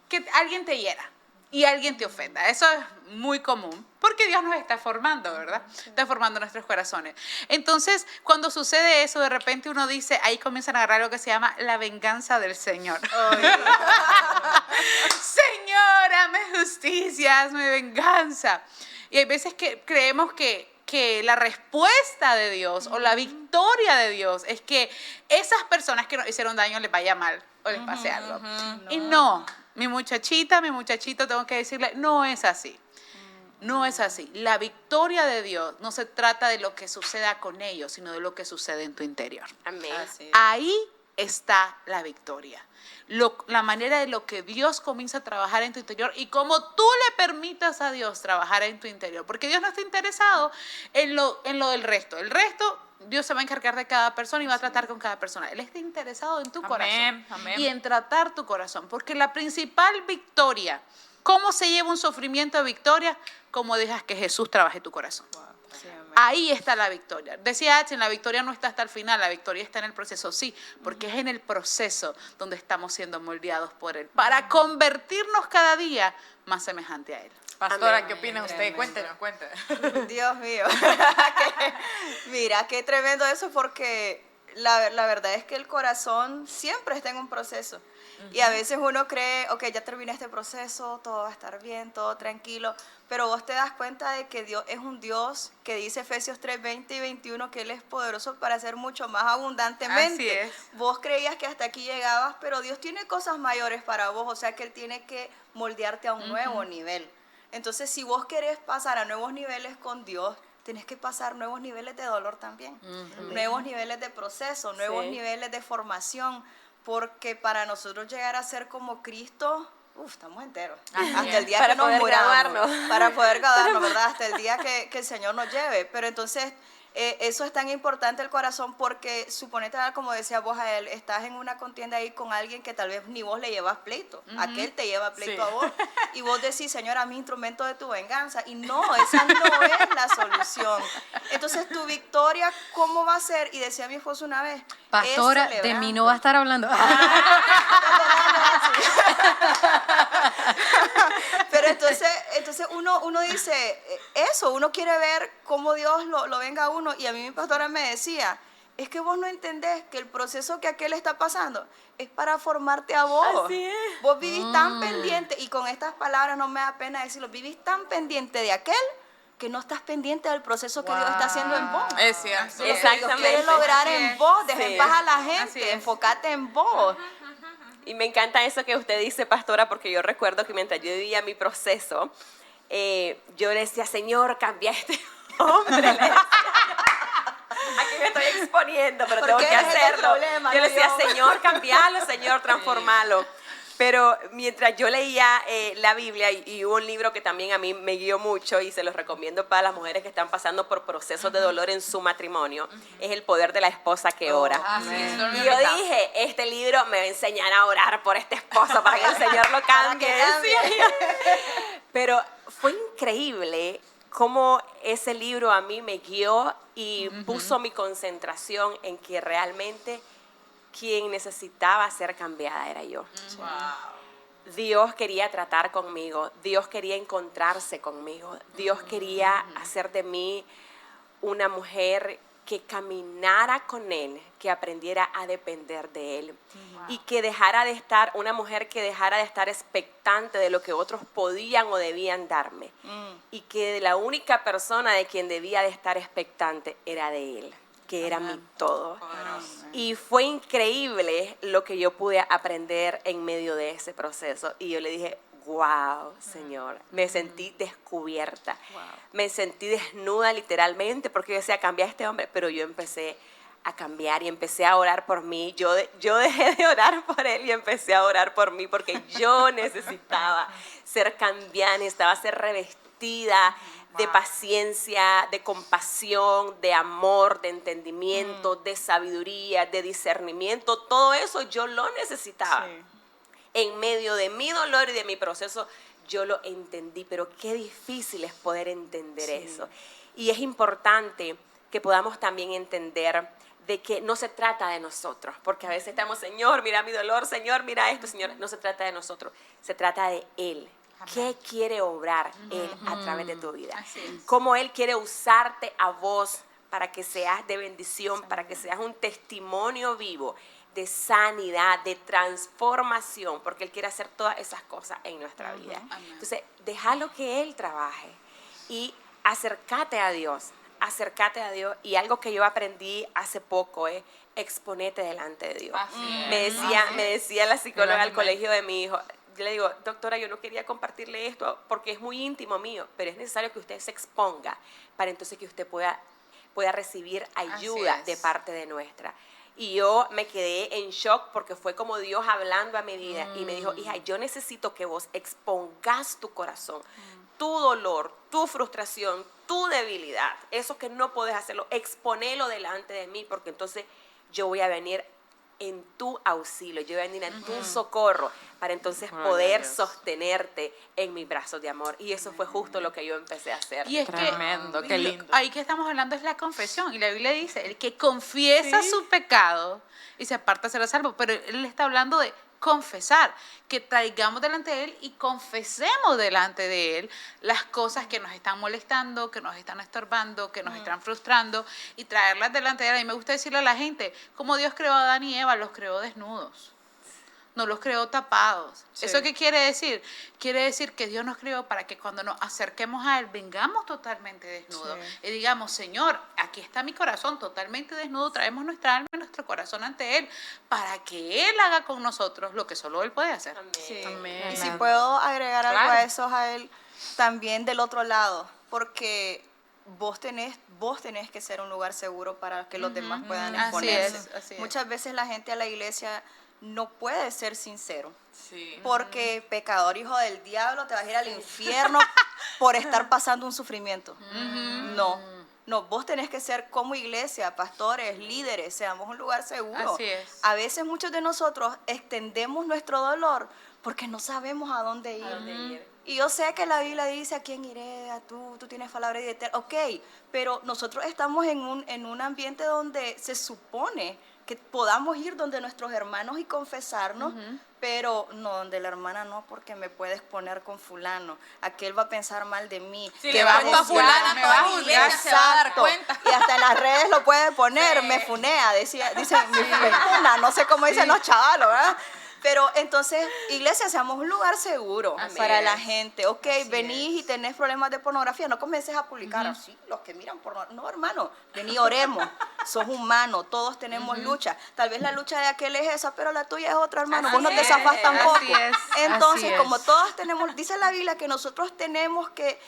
S3: que alguien te hiera. y alguien te ofenda. Eso es muy común, porque Dios nos está formando, ¿verdad? Está formando nuestros corazones. Entonces, cuando sucede eso, de repente uno dice, ahí comienzan a agarrar lo que se llama la venganza del Señor. Señor, hazme justicia, hazme venganza. Y hay veces que creemos que la respuesta de Dios o la victoria de Dios es que esas personas que nos hicieron daño les vaya mal o les pase algo. Y no, mi muchachito, tengo que decirle, no es así. No es así. La victoria de Dios no se trata de lo que suceda con ellos, sino de lo que sucede en tu interior.
S5: Amén.
S3: Ahí está la victoria. La manera de lo que Dios comienza a trabajar en tu interior y cómo tú le permitas a Dios trabajar en tu interior. Porque Dios no está interesado en lo del resto. El resto, Dios se va a encargar de cada persona y va a tratar con cada persona. Él está interesado en tu corazón y en tratar tu corazón. Porque la principal victoria, ¿cómo se lleva un sufrimiento a victoria? Como dejas que Jesús trabaje tu corazón. Ahí está la victoria. Decía H, la victoria no está hasta el final, la victoria está en el proceso, sí, porque es en el proceso donde estamos siendo moldeados por Él, para convertirnos cada día más semejante a Él.
S2: Pastora,
S5: Amén.
S2: ¿qué opina usted? Cuéntenos.
S1: Dios mío. Mira, qué tremendo eso, porque la verdad es que el corazón siempre está en un proceso. Y a veces uno cree, ok, ya terminé este proceso, todo va a estar bien, todo tranquilo, pero vos te das cuenta de que Dios es un Dios que dice Efesios 3, 20 y 21 que Él es poderoso para hacer mucho más abundantemente.
S3: Así es.
S1: Vos creías que hasta aquí llegabas, pero Dios tiene cosas mayores para vos, o sea que Él tiene que moldearte a un nuevo nivel. Entonces, si vos querés pasar a nuevos niveles con Dios, tenés que pasar nuevos niveles de dolor también, nuevos niveles de proceso, nuevos niveles de formación, porque para nosotros llegar a ser como Cristo, estamos enteros. Hasta el día
S5: Para
S1: que nos
S5: poder
S1: muramos.
S5: graduarnos.
S1: Para poder graduarnos, ¿verdad? Hasta el día que el Señor nos lleve. Pero entonces, eso es tan importante el corazón porque, suponete, como decía vos a él, estás en una contienda ahí con alguien que tal vez ni vos le llevas pleito. Aquel te lleva pleito a vos. Y vos decís, Señor, a mi instrumento de tu venganza. Y no, esa no es la solución. Entonces, tu victoria, ¿cómo va a ser? Y decía mi esposo una vez,
S4: Pastora,
S1: es
S4: de mí no va a estar hablando.
S1: Pero entonces uno dice eso, uno quiere ver cómo Dios lo venga a uno. Y a mí mi pastora me decía, es que vos no entendés que el proceso que aquel está pasando es para formarte a vos.
S5: Así es.
S1: Vos vivís tan pendiente, y con estas palabras no me da pena decirlo, vivís tan pendiente de aquel que no estás pendiente del proceso que Dios está haciendo en vos.
S2: Es cierto.
S1: Lo que Dios quiere
S5: Exactamente.
S1: lograr
S3: Así
S1: en
S3: es.
S1: vos, deja
S5: Sí.
S1: en paz a la
S3: Así
S1: gente,
S3: es.
S1: enfócate en vos.
S5: Y me encanta eso que usted dice, pastora, porque yo recuerdo que mientras yo vivía mi proceso, yo le decía, Señor, cambia a este hombre. Le decía. Aquí me estoy exponiendo, pero tengo
S1: Porque
S5: que
S1: eres el
S5: hacerlo.
S1: problema,
S5: Yo le
S1: no
S5: decía,
S1: yo.
S5: Señor, cambialo, Señor, transformalo. Pero mientras yo leía la Biblia, y hubo un libro que también a mí me guió mucho y se los recomiendo para las mujeres que están pasando por procesos de dolor en su matrimonio, es El poder de la esposa que ora.
S2: Así es.
S5: Y yo dije, este libro me va a enseñar a orar por este esposo para que el Señor lo cambie.
S1: Para que cambie.
S5: decía yo. Pero fue increíble cómo ese libro a mí me guió y puso mi concentración en que realmente quien necesitaba ser cambiada era yo. Dios quería tratar conmigo, Dios quería encontrarse conmigo, Dios quería hacer de mí una mujer que caminara con Él, que aprendiera a depender de Él y que dejara de estar, una mujer que dejara de estar expectante de lo que otros podían o debían darme y que la única persona de quien debía de estar expectante era de Él, que era mi todo. Y fue increíble lo que yo pude aprender en medio de ese proceso. Y yo le dije, wow, Señor, me sentí descubierta. Me sentí desnuda literalmente porque yo decía, cambia a este hombre. Pero yo empecé a cambiar y empecé a orar por mí. Yo dejé de orar por él y empecé a orar por mí porque yo necesitaba ser cambiada, necesitaba ser revestida de paciencia, de compasión, de amor, de entendimiento, de sabiduría, de discernimiento. Todo eso yo lo necesitaba.
S1: Sí.
S5: En medio de mi dolor y de mi proceso, yo lo entendí, pero qué difícil es poder entender eso. Y es importante que podamos también entender de que no se trata de nosotros, porque a veces estamos, Señor, mira mi dolor, Señor, mira esto, Señor, no se trata de nosotros, se trata de Él. qué quiere obrar Él a través de tu vida.
S3: Así es.
S5: Cómo Él quiere usarte a vos para que seas de bendición, para que seas un testimonio vivo de sanidad, de transformación, porque Él quiere hacer todas esas cosas en nuestra vida. Entonces, déjalo que Él trabaje y acércate a Dios. Y algo que yo aprendí hace poco es exponete delante de Dios. Me decía la psicóloga del colegio de mi hijo, yo le digo, doctora, yo no quería compartirle esto porque es muy íntimo mío, pero es necesario que usted se exponga para entonces que usted pueda recibir ayuda de parte de nuestra. Y yo me quedé en shock porque fue como Dios hablando a mi vida y me dijo, hija, yo necesito que vos expongas tu corazón, tu dolor, tu frustración, tu debilidad, eso que no puedes hacerlo, exponelo delante de mí porque entonces yo voy a venir en tu auxilio, yo voy a venir en tu socorro para entonces poder sostenerte en mis brazos de amor. Y eso fue justo lo que yo empecé a hacer.
S3: Y es
S2: Tremendo,
S3: que,
S2: qué lindo.
S3: Ahí que estamos hablando es la confesión. Y la Biblia dice, el que confiesa su pecado y se aparta será salvo. Pero él está hablando de confesar, que traigamos delante de Él y confesemos delante de Él las cosas que nos están molestando, que nos están estorbando, que nos están frustrando y traerlas delante de Él. A mí me gusta decirle a la gente, como Dios creó a Adán y Eva, los creó desnudos. No los creó tapados.
S2: Sí.
S3: ¿Eso qué quiere decir? Quiere decir que Dios nos creó para que cuando nos acerquemos a Él vengamos totalmente desnudos. Y digamos, Señor, aquí está mi corazón totalmente desnudo, traemos nuestra alma y nuestro corazón ante Él para que Él haga con nosotros lo que solo Él puede hacer.
S1: Sí.
S4: Amén.
S1: Y si puedo agregar algo
S2: Claro.
S1: a eso, Jael, también del otro lado, porque vos tenés que ser un lugar seguro para que los demás puedan
S3: Así
S1: exponerse.
S3: es, así es.
S1: Muchas veces la gente a la iglesia no puede ser sincero,
S2: Sí.
S1: porque pecador, hijo del diablo, te vas a ir al infierno por estar pasando un sufrimiento. No, vos tenés que ser como iglesia, pastores, líderes, seamos un lugar seguro.
S3: Así es.
S1: A veces muchos de nosotros extendemos nuestro dolor porque no sabemos a dónde ir. Y yo sé que la Biblia dice, ¿a quién iré? A tú tienes palabra de eterno. Ok, pero nosotros estamos en un ambiente donde se supone que podamos ir donde nuestros hermanos y confesarnos, pero no, donde la hermana no, porque me puede exponer con fulano. Aquel va a pensar mal de mí.
S2: Si
S1: que
S2: le
S1: va a
S2: cuento a
S1: juzgar,
S2: fulana,
S1: me
S2: toda
S1: va a
S2: la
S1: juzgar.
S2: iglesia se va a dar
S1: Exacto.
S2: cuenta.
S1: Y hasta en las redes lo puede poner,
S2: Sí.
S1: me funea, dice me funa, no sé cómo dicen los chavalos, ¿verdad? Pero entonces, iglesia, seamos un lugar seguro
S5: Así
S1: para
S5: es.
S1: la gente. Ok,
S2: Así
S1: venís y tenés problemas de pornografía, no comiences a publicar así, los que miran pornografía. No, hermano, vení, oremos. Sos humano, todos tenemos lucha. Tal vez la lucha de aquel es esa, pero la tuya es otra, hermano.
S2: Así
S1: Vos no te
S2: es,
S1: zafás tampoco.
S3: así es,
S1: Entonces,
S4: así
S1: como
S4: es.
S1: todos tenemos, dice la Biblia que nosotros tenemos que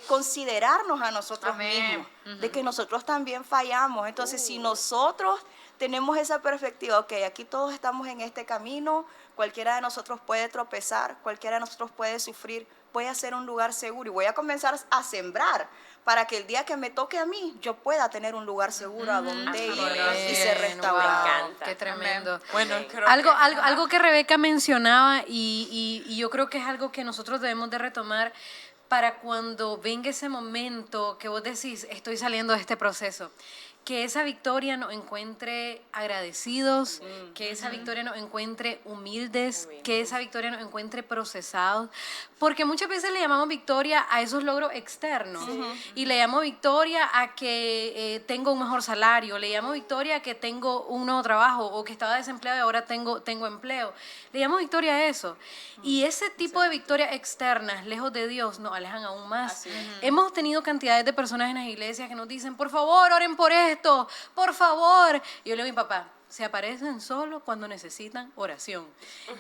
S1: considerarnos a nosotros
S3: Amén.
S1: mismos, de que nosotros también fallamos. Entonces, si nosotros tenemos esa perspectiva, ok, aquí todos estamos en este camino, cualquiera de nosotros puede tropezar, cualquiera de nosotros puede sufrir, voy a hacer un lugar seguro y voy a comenzar a sembrar para que el día que me toque a mí, yo pueda tener un lugar seguro a donde ir y ser
S4: Bien,
S1: restaurado.
S5: Me encanta.
S4: Qué tremendo.
S2: Bueno, creo
S4: Algo que Rebeca mencionaba y yo creo que es algo que nosotros debemos de retomar para cuando venga ese momento que vos decís, estoy saliendo de este proceso. Que esa victoria nos encuentre agradecidos, que esa victoria nos encuentre humildes, que esa victoria nos encuentre procesados, porque muchas veces le llamamos victoria a esos logros externos y le llamo victoria a que tengo un mejor salario, le llamo victoria a que tengo un nuevo trabajo o que estaba desempleado y ahora tengo empleo, le llamo victoria a eso. Y ese tipo de victorias externas, lejos de Dios, nos alejan aún más. Hemos tenido cantidades de personas en las iglesias que nos dicen, por favor, oren por esto, por favor. Y yo le digo a mi papá, se aparecen solo cuando necesitan oración.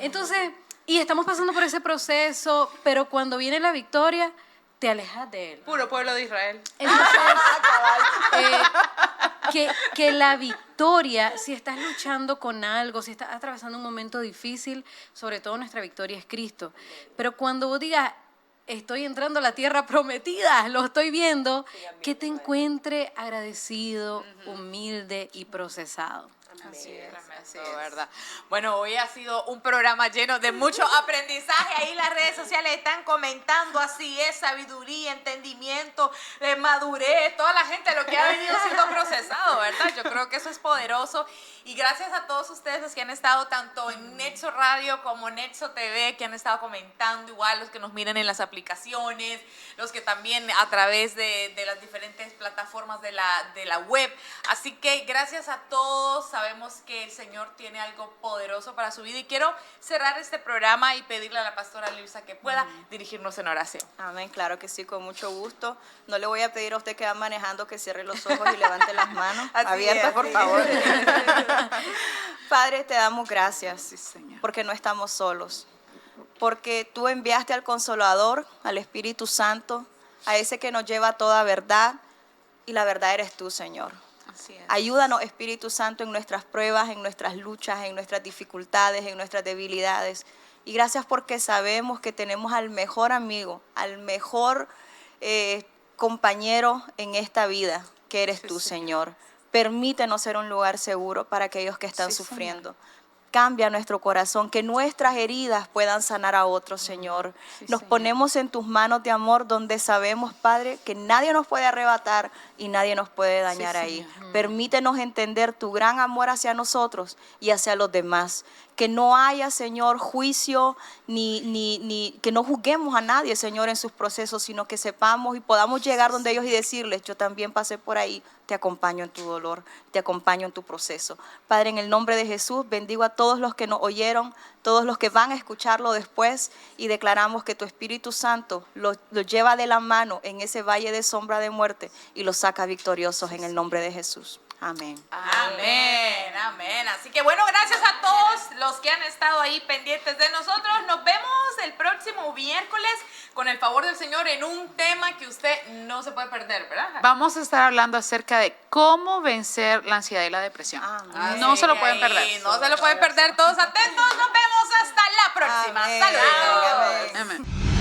S4: Entonces, y estamos pasando por ese proceso, pero cuando viene la victoria, te alejas de él.
S3: Puro pueblo de Israel.
S4: Entonces, que la victoria, si estás luchando con algo, si estás atravesando un momento difícil, sobre todo nuestra victoria es Cristo. Pero cuando vos digas, estoy entrando a la tierra prometida, lo estoy viendo, que te encuentre agradecido, humilde y procesado.
S3: Así es, así
S2: Tremendo,
S3: es.
S2: ¿verdad? Bueno, hoy ha sido un programa lleno de mucho aprendizaje. Ahí las redes sociales están comentando, así es, sabiduría, entendimiento, madurez, toda la gente lo que ha venido siendo procesado, ¿verdad? Yo creo que eso es poderoso. Y gracias a todos ustedes los que han estado tanto en Nexo Radio como en Nexo TV, que han estado comentando, igual los que nos miran en las aplicaciones, los que también a través de las diferentes plataformas de la web. Así que gracias a todos, sabemos que el Señor tiene algo poderoso para su vida y quiero cerrar este programa y pedirle a la pastora Luisa que pueda dirigirnos en oración.
S1: Amén, claro que sí, con mucho gusto. No le voy a pedir a usted que va manejando que cierre los ojos y levante las manos abiertas, por favor. Padre, te damos gracias,
S3: Sí, Señor.
S1: porque no estamos solos, porque tú enviaste al Consolador, al Espíritu Santo, a ese que nos lleva a toda verdad, y la verdad eres tú, Señor.
S3: Así es.
S1: Ayúdanos, Espíritu Santo, en nuestras pruebas, en nuestras luchas, en nuestras dificultades, en nuestras debilidades. Y gracias porque sabemos que tenemos al mejor amigo, al mejor compañero en esta vida, que eres
S3: Sí,
S1: tú,
S3: Señor.
S1: Señor. Permítenos ser un lugar seguro para aquellos que están
S3: Sí,
S1: sufriendo. Cambia nuestro corazón, que nuestras heridas puedan sanar a otros, Señor.
S3: Sí,
S1: Nos
S3: Señor.
S1: ponemos en tus manos de amor, donde sabemos, Padre, que nadie nos puede arrebatar y nadie nos puede dañar ahí.
S3: Señor.
S1: Permítenos entender tu gran amor hacia nosotros y hacia los demás. Que no haya, Señor, juicio, ni que no juzguemos a nadie, Señor, en sus procesos, sino que sepamos y podamos llegar donde ellos y decirles, yo también pasé por ahí, te acompaño en tu dolor, te acompaño en tu proceso. Padre, en el nombre de Jesús, bendigo a todos los que nos oyeron, todos los que van a escucharlo después, y declaramos que tu Espíritu Santo los lleva de la mano en ese valle de sombra de muerte y los saca victoriosos en el nombre de Jesús. Amén.
S2: Amén, amén. Así que bueno, gracias a todos los que han estado ahí pendientes de nosotros. Nos vemos el próximo miércoles con el favor del Señor en un tema que usted no se puede perder, ¿verdad?
S3: Vamos a estar hablando acerca de cómo vencer la ansiedad y la depresión.
S1: Amén.
S3: No se lo
S2: Así
S3: pueden
S2: que ahí
S3: perder.
S2: No se lo pueden perder. Todos atentos. Nos vemos hasta la próxima.
S1: Amén.
S2: Saludos.
S1: Amén.
S3: Amén.